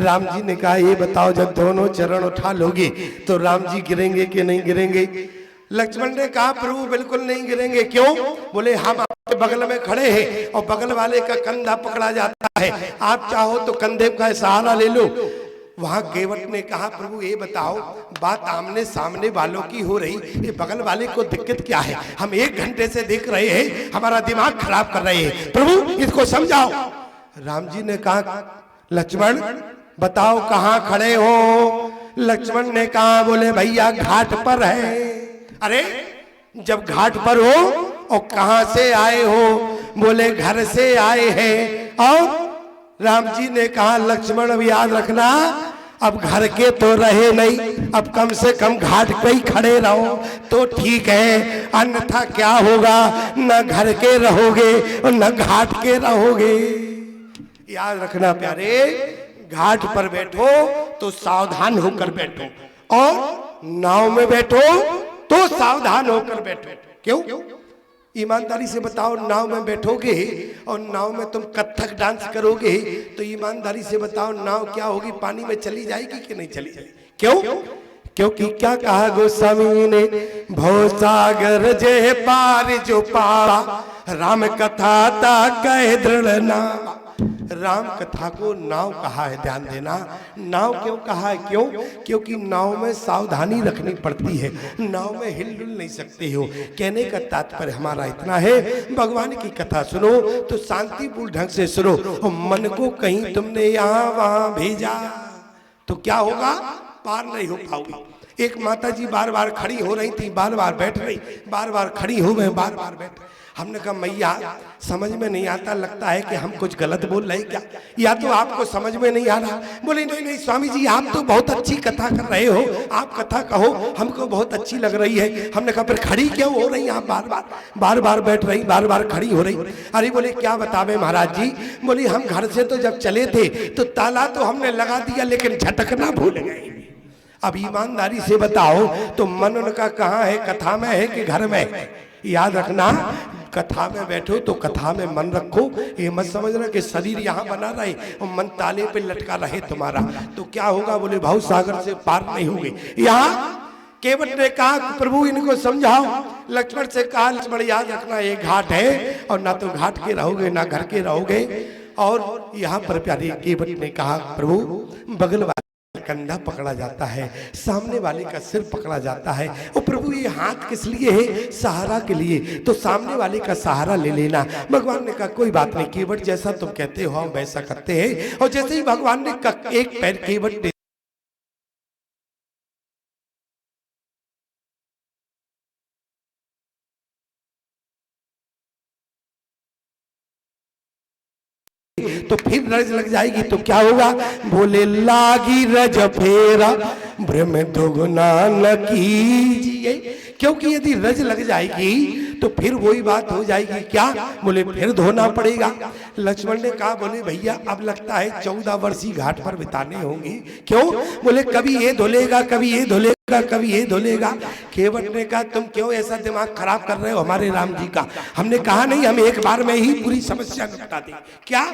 राम जी ने कहा ये बताओ जब दोनों चरण उठा लोगे तो राम जी गिरेंगे कि नहीं गिरेंगे? लक्ष्मण ने कहा प्रभु बिल्कुल नहीं गिरेंगे। क्यों? बोले हम आपके बगल में खड़े हैं और बगल वाले का कंधा पकड़ा जाता है, आप चाहो तो कंधे का सहारा ले लो। वहां केवट ने कहा प्रभु ये बताओ बात आमने सामने वालों की हो रही, ये बगल वाले को दिक्कत क्या है? हम 1 घंटे से देख रहे हैं, हमारा दिमाग खराब कर रहे हैं, प्रभु इसको समझाओ। राम जी ने कहा लक्ष्मण बताओ कहाँ खड़े हो? लक्ष्मण ने कहा बोले भैया घाट पर है। अरे जब घाट पर हो और कहाँ से आए हो? बोले घर से आए हैं। और राम जी ने कहा लक्ष्मण अब याद रखना अब घर के तो रहे नहीं, अब कम से कम घाट पे ही खड़े रहो तो ठीक है, अन्यथा क्या होगा, न घर के रहोगे और न घाट के रहोगे। याद रखना प्यारे, घाट पर बैठो तो सावधान होकर बैठो, और नाव में बैठो तो सावधान होकर बैठो। क्यों? ईमानदारी से बताओ, नाव में बैठोगे और नाव में तुम कथक डांस करोगे तो ईमानदारी से बताओ नाव क्या होगी, पानी में चली जाएगी कि नहीं चली जाएगी? क्यों? क्योंकि क्या कहा गोस्वामी ने, भवसागर जे पार जो पारा, राम कथा ता कह दृढ़ ना। राम कथा को नाव कहा है, ध्यान देना। नाव क्यों कहा है? क्यों? क्योंकि नाव में सावधानी रखनी पड़ती है, नाव में हिलडुल नहीं सकते हो। कहने का तात्पर्य हमारा इतना है, भगवान की कथा सुनो तो शांतिपूर्ण ढंग से सुनो, और मन को कहीं तुमने यहाँ वहां भेजा तो क्या होगा, पार नहीं हो पाओगे। एक माता जी बार बार खड़ी हो रही थी, बार बार बैठ रही, बार बार खड़ी हो गए, बार बार बैठ। हमने कहा मैया समझ में नहीं आता, लगता है कि हम कुछ गलत बोल रहे क्या, या तो आपको समझ में नहीं आ रहा। बोले नहीं नहीं स्वामी जी, आप तो बहुत अच्छी कथा कर रहे हो, आप कथा कहो, हमको बहुत अच्छी लग रही है। हमने कहा फिर खड़ी क्यों हो रही, आप बार बार बैठ रही, बार बार खड़ी हो रही। अरे बोले क्या बतावे महाराज जी, बोली हम घर से तो जब चले थे तो ताला तो हमने लगा दिया, लेकिन झटकना भूल गए। अब ईमानदारी से बताओ तो मन उनका कहाँ है, कथा में है कि घर में? याद रखना, कथा में बैठो तो कथा में मन रखो, ये मत समझना कि शरीर यहाँ बना रहे और मन ताले पे लटका रहे तुम्हारा, तो क्या होगा? बोले भाव सागर से पार नहीं होंगे। यहाँ केवट ने कहा प्रभु इनको समझाओ, लक्ष्मण से कहा लक्ष्मण याद रखना ये घाट है, और ना तो घाट के रहोगे ना घर के रहोगे। और यहाँ पर प्यारे केवट ने कहा प्रभु बगल वाले कंधा पकड़ा जाता है, सामने वाले का सिर पकड़ा जाता है, और प्रभु ये हाथ किस लिए है? सहारा के लिए, तो सामने वाले का सहारा ले लेना। भगवान ने कहा कोई बात नहीं केवट, जैसा तुम कहते हो हम वैसा करते हैं। और जैसे ही भगवान ने एक पैर केवट तो फिर रज लग जाएगी तो क्या होगा? बोले लागी रज फेरा भ्रम दुगुना न कीजिए। क्योंकि यदि रज लग जाएगी तो फिर वही बात हो जाएगी, क्या? बोले फिर धोना पड़ेगा। लक्ष्मण ने कहा बोले भैया अब लगता है 14 वर्ष ही घाट पर बिताने होंगे। क्यों? बोले कभी ये धुलेगा, कभी ये धुलेगा, कभी ये धुलेगा। केवट ने कहा तुम क्यों ऐसा दिमाग खराब कर रहे हो हमारे राम जी का? हमने कहा नहीं हम एक बार में ही पूरी समस्या निपटा दें। क्या?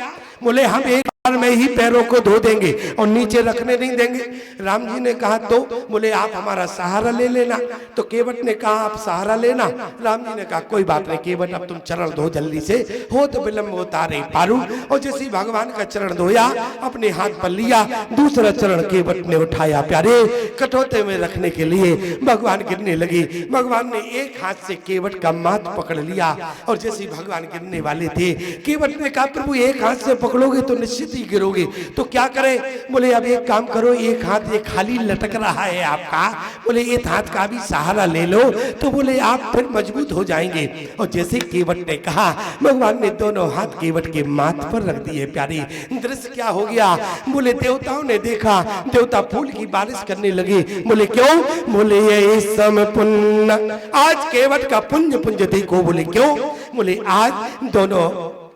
बोले हम एक बार में ही पैरों को धो देंगे और नीचे रखने नहीं देंगे। राम जी ने कहा तो? बोले आप हमारा सहारा ले लेना। तो केवट ने कहा आप सहारा लेना। राम जी ने कहा कोई बात नहीं केवट, अब तुम चरण धो जल्दी से, हो तो विलंब होता रही पारू। और जैसे ही भगवान का चरण धोया, अपने हाथ पर लिया, दूसरा चरण केवट ने उठाया, प्यारे कटोते में रखने के लिए भगवान गिरने लगे। भगवान ने एक हाथ से केवट का माथ पकड़ लिया, और जैसे ही भगवान गिरने वाले थे, केवट ने कहा प्रभु एक हाथ से पकड़ोगे तो निश्चित ही गिरोगे, तो क्या करें? बोले अब एक काम करो, एक हाथ ये खाली लटक रहा है आपका, बोले एक हाथ का भी सहारा ले लो, तो बोले आप फिर मजबूत हो जाएंगे। और जैसे केवट ने कहा, भगवान ने दोनों हाथ केवट के माथ पर रख दिए। प्यारे दृश्य क्या हो गया? बोले देवताओं ने देखा, देवता फूल की बारिश करने लगे। बोले क्यों? बोले ये सम पुण्य, आज केवट का पुण्य पुंज देखो। बोले क्यों? बोले आज दोनों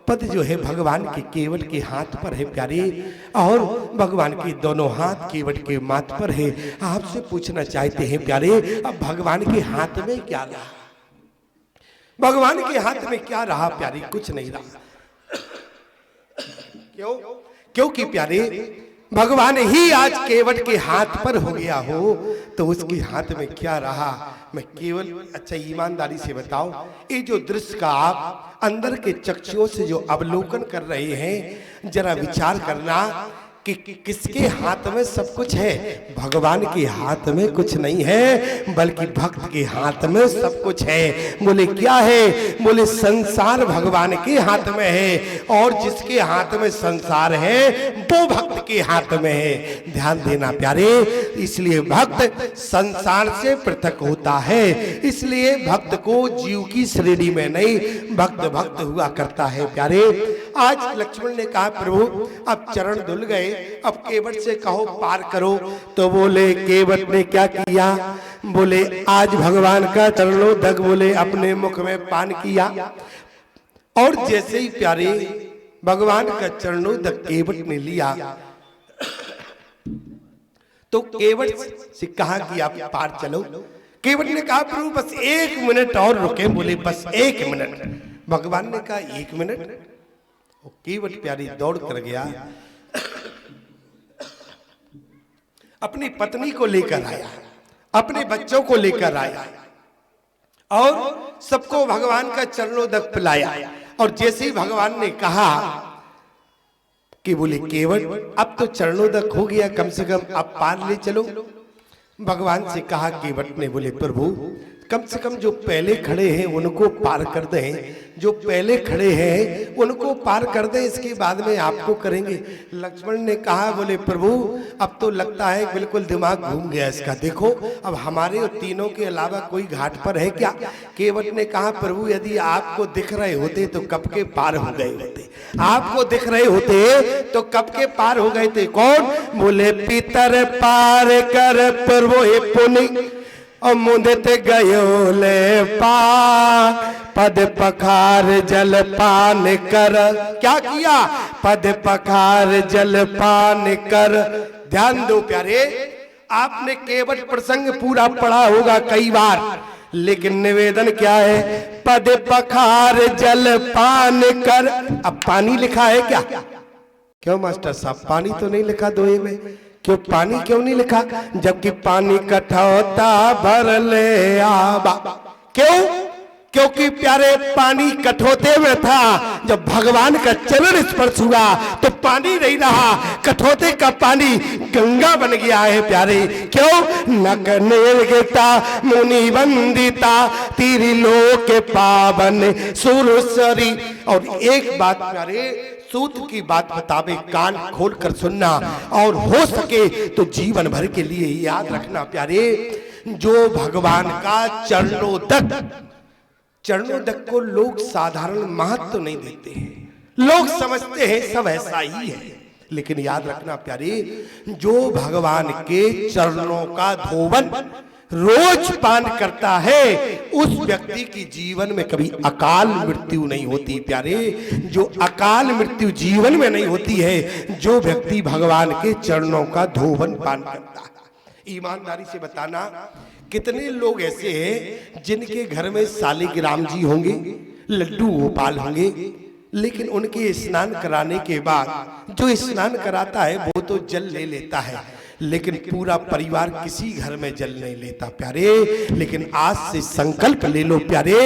पद जो है भगवान के केवट के हाथ पर है प्यारे, और भगवान के दोनों हाथ केवट के माथ पर है। आपसे पूछना चाहते हैं प्यारे, अब भगवान के हाथ में क्या रहा? भगवान के हाथ में क्या रहा प्यारे? कुछ नहीं रहा। क्यों? क्योंकि प्यारे भगवान ही आज केवट के हाथ पर हो गया हो, तो उसके हाथ में क्या रहा? मैं केवल अच्छा ईमानदारी से बताओ, ये जो दृश्य का आप अंदर के चक्षुओं से जो अवलोकन कर रहे हैं, जरा विचार करना कि किसके हाथ में सब कुछ है? भगवान के हाथ में कुछ नहीं है, बल्कि भक्त के हाथ में सब कुछ है। बोले क्या है? बोले संसार भगवान के हाथ में है, और जिसके हाथ में संसार है वो भक्त के हाथ में है। ध्यान देना प्यारे, इसलिए भक्त संसार से पृथक होता है, इसलिए भक्त को जीव की श्रेणी में नहीं, भक्त भक्त हुआ करता है प्यारे। आज लक्ष्मण ने कहा प्रभु अब चरण धुल गए, अब केवट से कहो पार करो। तो बोले केवट ने क्या किया, बोले आज भगवान का चरणोदक बोले अपने मुख में पान किया। और जैसे ही प्यारे भगवान का चरणोदक केवट ने लिया तो केवट से कहा कि आप पार चलो। केवट ने कहा प्रभु बस 1 मिनट और रुके, बोले बस 1 मिनट। भगवान ने कहा 1 मिनट। केवट प्यारी दौड़ कर गया, अपनी पत्नी को लेकर आया, अपने बच्चों को लेकर आया और सबको भगवान का चरणोदक पिलाया। और जैसे ही भगवान ने कहा कि बोले केवट अब तो चरणोदक हो गया, कम से कम अब पार ले चलो। भगवान से कहा केवट ने, बोले प्रभु कम से कम जो पहले खड़े हैं उनको पार कर दें, जो पहले खड़े हैं उनको पार कर दें, इसके बाद में आपको करेंगे। लक्ष्मण ने कहा बोले प्रभु अब तो लगता है बिल्कुल दिमाग घूम गया इसका, देखो अब हमारे और तीनों के अलावा कोई घाट पर है क्या। केवट ने कहा प्रभु यदि आपको दिख रहे होते तो कब के पार हो गए होते, आपको दिख रहे होते तो कब के पार हो गए थे। कौन, बोले पितर पार कर प्रभु हे पुनि और मुदत गयो ले पार, पद पखार जल पान कर। क्या किया, पद पखार जल पान कर। ध्यान दो प्यारे, आपने केवट प्रसंग पूरा पढ़ा होगा कई बार, लेकिन निवेदन क्या है, पद पखार जल पान कर। अब पानी लिखा है क्या, क्यों मास्टर साहब पानी तो नहीं लिखा दोहे में, क्यों पानी क्यों नहीं लिखा, जबकि पानी कठौता भर ले आबा। क्यों, क्योंकि प्यारे पानी कठौते में था, जब भगवान का चरण स्पर्श हुआ तो पानी नहीं रहा, कठौते का पानी गंगा बन गया है प्यारे। क्यों, नक निर्गता मुनि वंदिता तिरिलोक पावन सुरसरी। और एक बात प्यारे सूत्र की बात बतावे, कान खोल कर सुनना और हो सके तो जीवन भर के लिए याद रखना प्यारे। जो भगवान का चरणोदक को लोग साधारण महत्व नहीं देते हैं, लोग समझते हैं सब ऐसा ही है, लेकिन याद रखना प्यारे जो भगवान के चरणों का धोवन रोज पान करता है उस व्यक्ति की जीवन में कभी अकाल मृत्यु नहीं होती प्यारे। जो अकाल मृत्यु जीवन में नहीं होती है जो व्यक्ति भगवान के चरणों का धोवन पान करता है। ईमानदारी से बताना कितने लोग ऐसे हैं जिनके घर में सालिग्राम जी होंगे, लड्डू गोपाल होंगे, लेकिन उनके स्नान कराने के बाद जो स्नान कराता है वो तो जल ले लेता है, लेकिन पूरा परिवार किसी घर में जल नहीं लेता प्यारे। लेकिन आज से संकल्प ले लो प्यारे,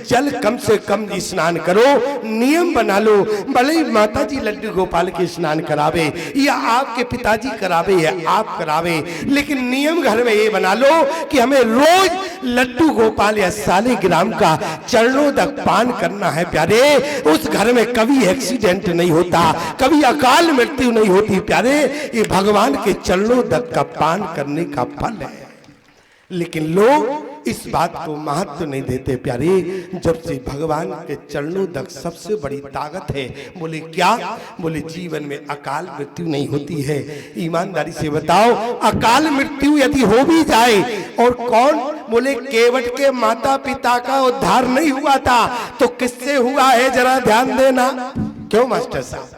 जल कम से कम स्नान करो, नियम बना लो। भले ही माता जी लड्डू गोपाल के स्नान करावे या आपके पिताजी करावे या आप करावे, लेकिन नियम घर में ये बना लो कि हमें रोज लड्डू गोपाल या सालिग्राम का चरणोदक पान करना है प्यारे। उस घर में कभी एक्सीडेंट नहीं होता, कभी अकाल मृत्यु नहीं होती प्यारे। ये भगवान के चरणोदक का पान करने का फल है, लेकिन लोग इस बात को महत्व नहीं देते प्यारे। जब से भगवान के चरणोदक सबसे बड़ी ताकत है, बोले क्या, बोले जीवन में अकाल मृत्यु नहीं होती है। ईमानदारी से बताओ अकाल मृत्यु यदि हो भी जाए, और कौन, बोले केवट के माता पिता का उद्धार नहीं हुआ था तो किससे हुआ है जरा ध्यान देना। क्यों मास्टर साहब,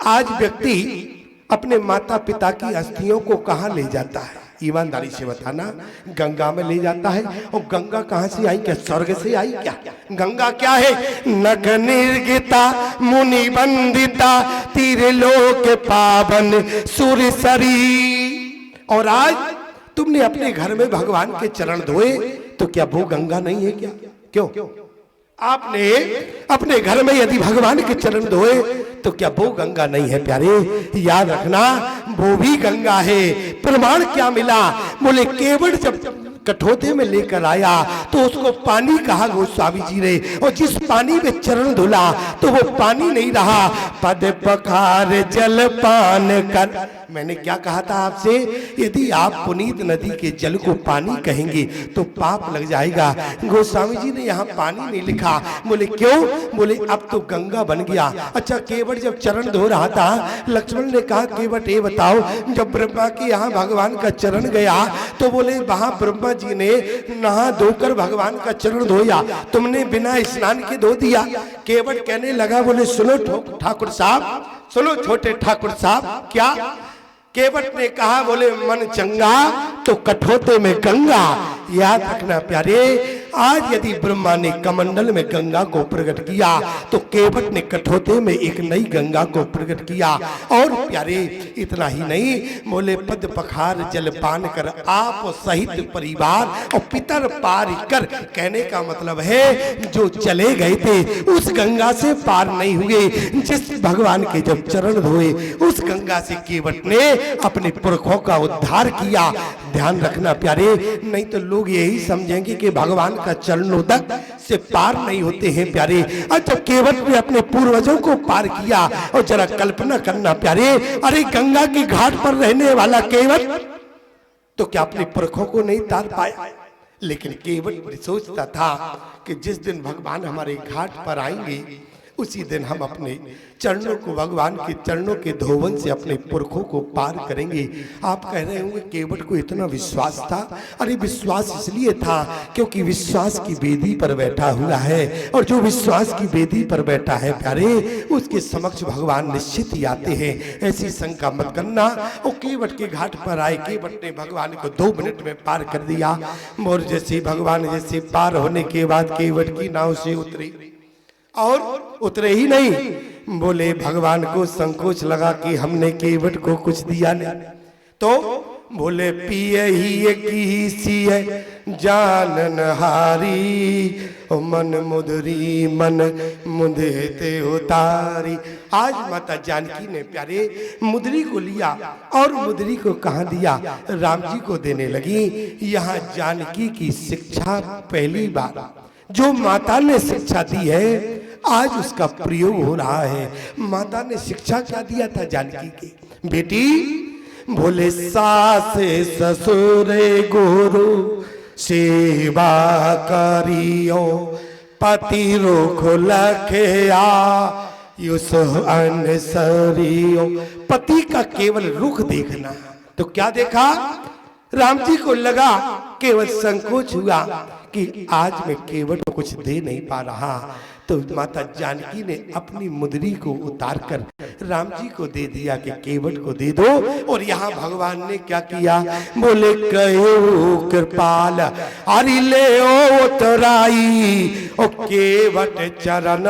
आज व्यक्ति अपने माता पिता की अस्थियों को कहां ले जाता है, ईमानदारी से बताना, गंगा में ले जाता है। और गंगा कहां से आई, क्या स्वर्ग से आई क्या? गंगा क्या है, नख निर्गिता मुनि वंदिता तिरलोक पावन सुरसरी। और आज तुमने अपने घर में भगवान के चरण धोए तो क्या वो गंगा नहीं है क्या? क्यों, आपने अपने घर में यदि भगवान के चरण धोए तो क्या वो गंगा नहीं है प्यारे? याद रखना वो भी गंगा है। प्रमाण क्या मिला, बोले केवट जब कठोते में लेकर आया तो उसको पानी कहा गोस्वामी जी ने, और जिस पानी में चरण धुला तो वो पानी नहीं रहा। पद पखार जल पान कर, मैंने क्या कहा था आपसे, यदि आप पुनीत नदी के जल को पानी कहेंगे तो पाप लग जाएगा। गोस्वामी जी ने यहाँ पानी नहीं लिखा। बोले क्यों? बोले अब तो गंगा बन गया। अच्छा, केवट जब चरण धो रहा था, लक्ष्मण ने कहा केवट ये बताओ, जब ब्रह्मा के यहाँ भगवान का चरण गया तो बोले वहां ब्रह्मा जी ने नहा धोकर भगवान का चरण धोया, तुमने बिना स्नान के धो दिया। केवट कहने लगा, बोले सुनो ठाकुर साहब, सुनो छोटे ठाकुर साहब, क्या? केवट ने कहा, बोले मन चंगा तो कठोते में गंगा। याद रखना प्यारे, आज यदि ब्रह्मा ने कमंडल में गंगा को प्रकट किया तो केवट ने कठोते में एक नई गंगा को प्रकट किया। और प्यारे इतना ही नहीं, बोले पद पखार जल पान कर आप सहित परिवार और पितर पार कर। कहने का मतलब है जो चले गए थे उस गंगा से पार नहीं हुए, जिस भगवान के जब चरण धोए उस गंगा से केवट ने अपने पुरखों का उद्धार किया। ध्यान रखना प्यारे, नहीं तो लोग यही समझेंगे कि भगवान का चरणोदक से पार नहीं होते हैं प्यारे। और जब केवट ने अपने पूर्वजों को पार किया, और जरा कल्पना करना प्यारे, अरे गंगा के घाट पर रहने वाला केवट तो क्या अपने पुरखों को नहीं तार पाया? लेकिन केवट सोचता था कि जिस दिन भगवान हमारे घाट पर आएंगे उसी दिन हम अपने चरणों को, भगवान के चरणों के धोवन से अपने पुरखों को पार करेंगे। आप कह रहे होंगे केवट को इतना विश्वास था? अरे विश्वास इसलिए था क्योंकि विश्वास की वेदी पर बैठा हुआ है, और जो विश्वास की वेदी पर बैठा है प्यारे, उसके समक्ष भगवान निश्चित ही आते हैं। ऐसी शंका मत करना। और केवट के घाट पर आए, केवट ने भगवान को 2 मिनट में पार कर दिया। और जैसे भगवान जैसे पार होने के बाद केवट की नाव से उतरी, और उतरे ही नहीं, बोले भगवान को संकोच लगा कि हमने केवट को कुछ दिया नहीं, तो बोले पिए ही की सीए जानन हारी, मन मुदरी मन मुदते उतारी। आज माता जानकी ने प्यारे मुदरी को लिया, और मुदरी को कहाँ दिया? राम जी को देने लगी। यहाँ जानकी की शिक्षा पहली बार जो माता ने शिक्षा दी है आज उसका प्रयोग हो रहा है। माता ने शिक्षा क्या दिया था जानकी के? बेटी, बोले सास ससुर गुरु सेवा करियो, पति रोख लखया युस अनसरियो। पति का केवल रुख देखना, तो क्या देखा? राम जी को लगा, केवल संकोच हुआ कि आज मैं केवट को कुछ दे नहीं पा रहा, तो माता जानकी ने अपनी मुदरी को उतारकर राम जी को दे दिया कि केवट को दे दो। और यहाँ भगवान ने क्या किया? बोले कहो कृपाल अरि ले उतराई, ओ केवट चरण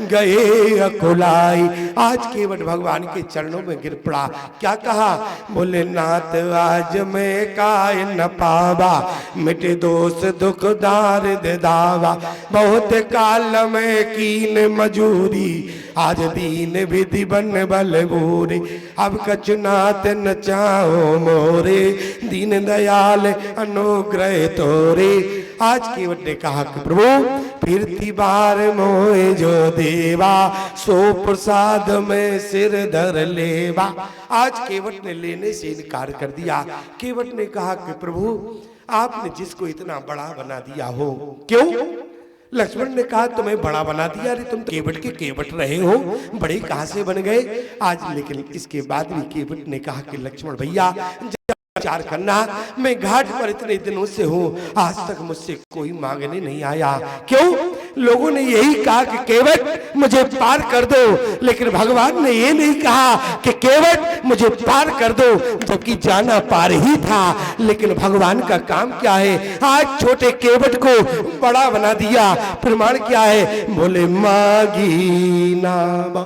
गए अकुलाई। आज केवट भगवान के चरणों में गिर पड़ा। क्या कहा? बोले नाथ आज मैं काय न पावा, मिटे दोष दुख दारिद दावा, बहुत काल में कीन मजूरी, आज दीन विधि बन बल बूरे, अब कचुनाथ न चाहो मोरे, दीन दयाल अनुग्रह तोरे। आज केवट ने कहा कि प्रभु फिरती बार मोए जो देवा, सो प्रसाद में सिर धर लेवा। आज केवट ने लेने से इनकार कर दिया। केवट ने कहा कि प्रभु आपने जिसको इतना बड़ा बना दिया हो, क्यों? लक्ष्मण ने कहा तुम्हें बड़ा बना दिया, अरे तुम केवट के केवट रहे हो, बड़े कहां से बन गए आज? लेकिन इसके बाद भी केवट ने कहा कि लक्ष्मण भैया विचार करना, मैं घाट पर इतने दिनों से हूँ, आज तक मुझसे कोई मांगने नहीं आया। क्यों? लोगों ने यही कहा कि केवट मुझे पार कर दो, लेकिन भगवान ने ये नहीं कहा कि केवट मुझे पार कर दो, जबकि जाना पार ही था। लेकिन भगवान का काम क्या है? आज छोटे केवट को बड़ा बना दिया। प्रमाण क्या है? बोले मागी नाम,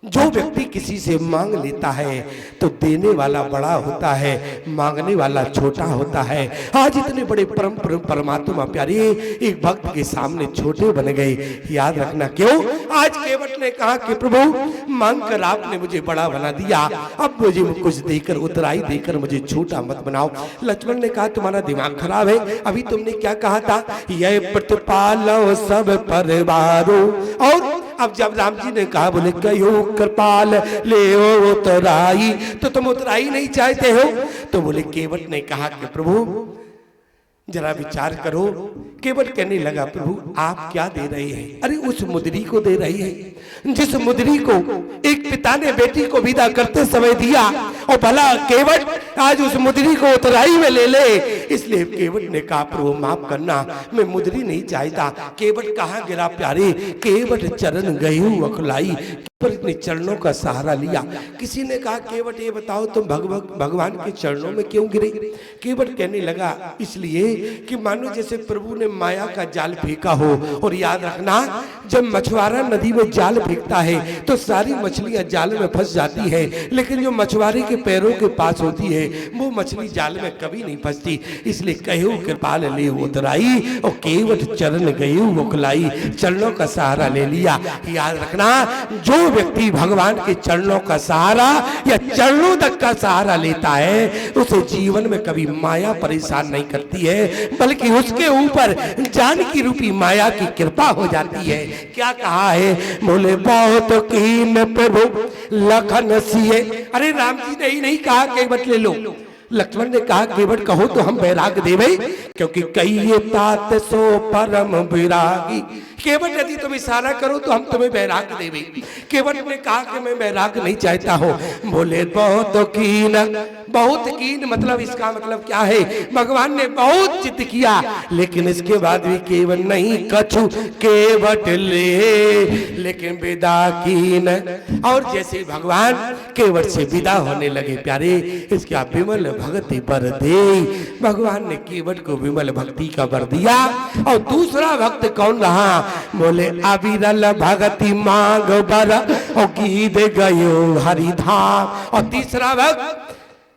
जो व्यक्ति किसी से मांग लेता है तो देने वाला बड़ा होता है, मांगने वाला छोटा होता है। आज इतने बड़े परमात्मा प्यारे एक भक्त के सामने छोटे बन गए। याद रखना क्यों? आज केवट ने कहा कि प्रभु मांग कर आपने मुझे बड़ा बना दिया, अब मुझे कुछ देकर उतराई देकर मुझे छोटा मत बनाओ। लक्ष्मण ने कहा तुम्हारा दिमाग खराब है, अभी तुमने क्या कहा था, यह प्रतिपालो सब परिवारों। और अब जब राम जी ने कहा बोले कहो कृपाल ले उतराई, तो तुम उतराई नहीं चाहते हो। तो बोले केवट ने कहा कि प्रभु जरा विचार करो। केवट कहने लगा प्रभु आप क्या दे रहे हैं? अरे उस मुद्री को दे रही है जिस मुद्री को एक पिता ने बेटी को विदा करते समय दिया, और भला केवट आज उस मुद्री को उतराई में ले ले। इसलिए केवट ने कहा प्रभु माफ करना, मैं मुद्री नहीं चाहता। केवट कहाँ गिरा प्यारे? केवट चरण गयु अखलाई, ने चरणों का सहारा लिया। किसी ने कहा केवट ये बताओ तुम भगवान के चरणों में क्यों गिरे? केवट कहने लगा इसलिए कि मानो जैसे प्रभु ने माया का जाल फेंका हो। और याद रखना जब मछुआरा नदी में जाल फेंकता है तो सारी मछलियां जाल में फंस जाती है, लेकिन जो मछुआरे के पैरों के पास होती है वो मछली जाल में कभी नहीं फंसती। इसलिए कहू कृपाल ले उतराई और केवट चरण गयु उखलाई, चरणों का सहारा ले लिया। याद रखना जो व्यक्ति भगवान के चरणों का सहारा या चरणों तक का सहारा लेता है उसे जीवन में कभी माया परेशान नहीं करती है, बल्कि उसके ऊपर जानकी रूपी माया की कृपा हो जाती है। क्या कहा है? बोले बहुत कीन प्रभु लखन सिए। अरे राम जी ने ही नहीं कहा केवट ले लो, लक्ष्मण ने कहा केवट कहो तो हम बैराग देवे, क्योंकि कई तात सो परम विरागी। केवट यदि तुम इशारा करो तो हम तुम्हें बैराग देवे। केवट ने कहा कि मैं बैराग नहीं चाहता हूँ। बोले बहुत कीन, बहुत कीन मतलब इसका मतलब क्या है? भगवान ने बहुत चित किया, लेकिन इसके बाद भी केवट नहीं कछु केवट ले, लेकिन विदा कीन। और जैसे भगवान केवट से विदा होने लगे प्यारे, इसका विमल भक्ति बर दे। भगवान ने केवट को विमल भक्ति का बर दिया। और दूसरा भक्त कौन रहा? बोले अविरल भगति मांग बर और गीत गयो हरिधाम। और तीसरा भक्त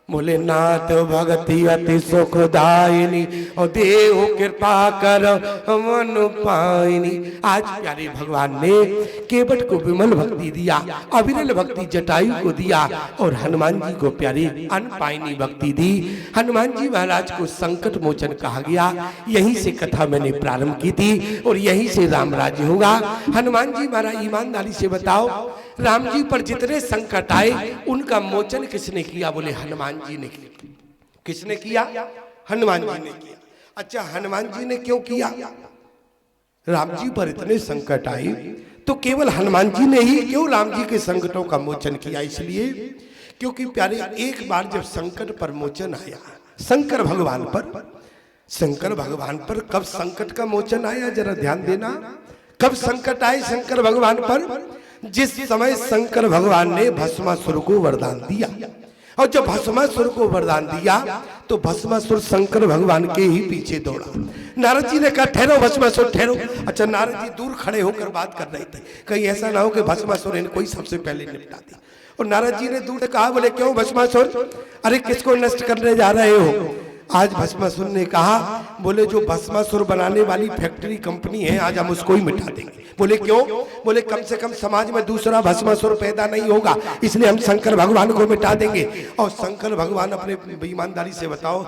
बोले नाथ भगति अति सुखदायिनी और देव कृपा कर मन पायिनी। आज प्यारे भगवान ने केवट को विमल भक्ति दिया, अविरल भक्ति जटायु को दिया और हनुमान जी को प्यारे अनपायिनी भक्ति दी। हनुमान जी महाराज को संकट मोचन कहा गया। यहीं से कथा मैंने प्रारंभ की थी और यहीं से राम राज्य होगा। हनुमान जी महाराज ईमानदारी से बताओ राम जी पर जितने संकट आए उनका मोचन किसने किया? बोले हनुमान जी ने किया। किसने किया? हनुमान जी ने किया। अच्छा हनुमान जी ने क्यों किया? राम जी पर इतने संकट आए तो केवल हनुमान जी ने ही क्यों राम जी के संकटों का मोचन किया? इसलिए क्योंकि प्यारे एक बार जब संकट पर मोचन आया शंकर भगवान पर, कब संकट का मोचन आया जरा ध्यान देना। कब संकट आए शंकर भगवान पर? जिस समय शंकर भगवान ने भस्मासुर को वरदान दिया। और जब भस्मासुर को वरदान दिया तो भस्मासुर शंकर भगवान के ही पीछे दौड़ा। नारद जी ने कहा ठहरो भस्मासुर ठहरो। अच्छा नारद जी दूर खड़े होकर बात कर रहे थे, कहीं ऐसा ना हो कि भस्मासुर इनको ही सबसे पहले निपटा दे। और नारद जी ने दूर से कहा बोले क्यों भस्मासुर, अरे किसको नष्ट करने जा रहे हो? आज भस्मासुर ने कहा बोले जो भस्मासुर बनाने वाली फैक्ट्री कंपनी है आज हम उसको ही मिटा देंगे। बोले क्यों? बोले कम से कम समाज में दूसरा भस्मासुर पैदा नहीं होगा, इसलिए हम शंकर भगवान को मिटा देंगे। और शंकर भगवान अपने ईमानदारी से बताओ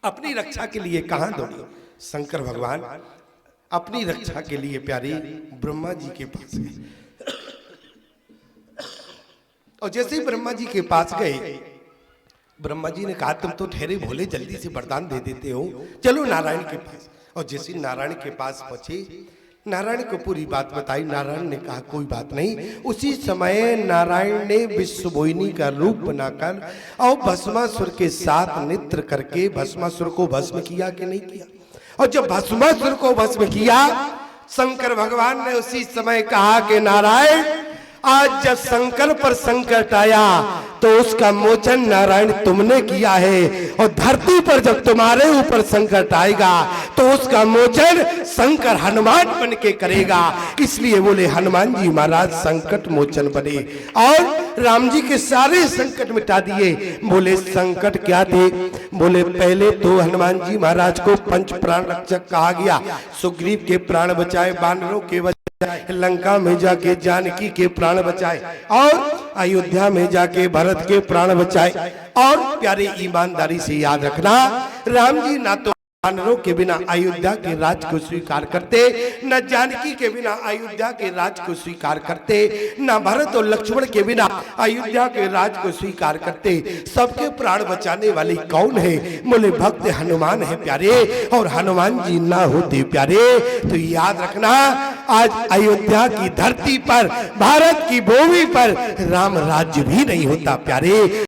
अपनी रक्षा के लिए कहां दौड़े? शंकर भगवान अपनी रक्षा के लिए प्यारे ब्रह्मा जी के पास गए। और जैसे ही ब्रह्मा जी के पास गए, ब्रह्मा जी ने कहा तुम तो ठहरे भोले जल्दी से वरदान दे देते हो, चलो नारायण के पास। और जैसे नारायण के पास पहुंचे, नारायण को पूरी बात बताई। नारायण ने कहा कोई बात नहीं। उसी समय नारायण ने विश्वमोहिनी का रूप बनाकर और भस्मासुर के साथ नृत्य करके भस्मासुर को भस्म किया कि नहीं किया? और जब भस्मासुर को भस्म किया शंकर भगवान ने उसी समय कहा कि नारायण आज जब शंकर पर संकट आया तो उसका मोचन नारायण तुमने किया है, और धरती पर जब तुम्हारे ऊपर संकट आएगा तो उसका मोचन शंकर हनुमान बन के करेगा। इसलिए बोले हनुमान जी महाराज संकट मोचन बने और राम जी के सारे संकट मिटा दिए। बोले संकट क्या थे? बोले पहले तो हनुमान जी महाराज को पंच प्राण रक्षक कहा गया। सुग्रीव के प्राण बचाए, वानरों के बचाए, लंका में जाके जानकी के प्राण बचाए, और अयोध्या में जाके भरत के प्राण बचाए। और प्यारे ईमानदारी से याद रखना, राम जी ना तो वानरों के बिना अयोध्या के राज को स्वीकार करते, न जानकी के बिना अयोध्या के राज को स्वीकार करते, न भरत और लक्ष्मण के बिना अयोध्या के राज को स्वीकार करते। सबके प्राण बचाने वाली कौन है? बोले भक्त हनुमान है प्यारे, और हनुमान जी ना होते प्यारे तो याद रखना आज अयोध्या की धरती पर, भारत की भूमि पर राम राज्य भी नहीं होता प्यारे।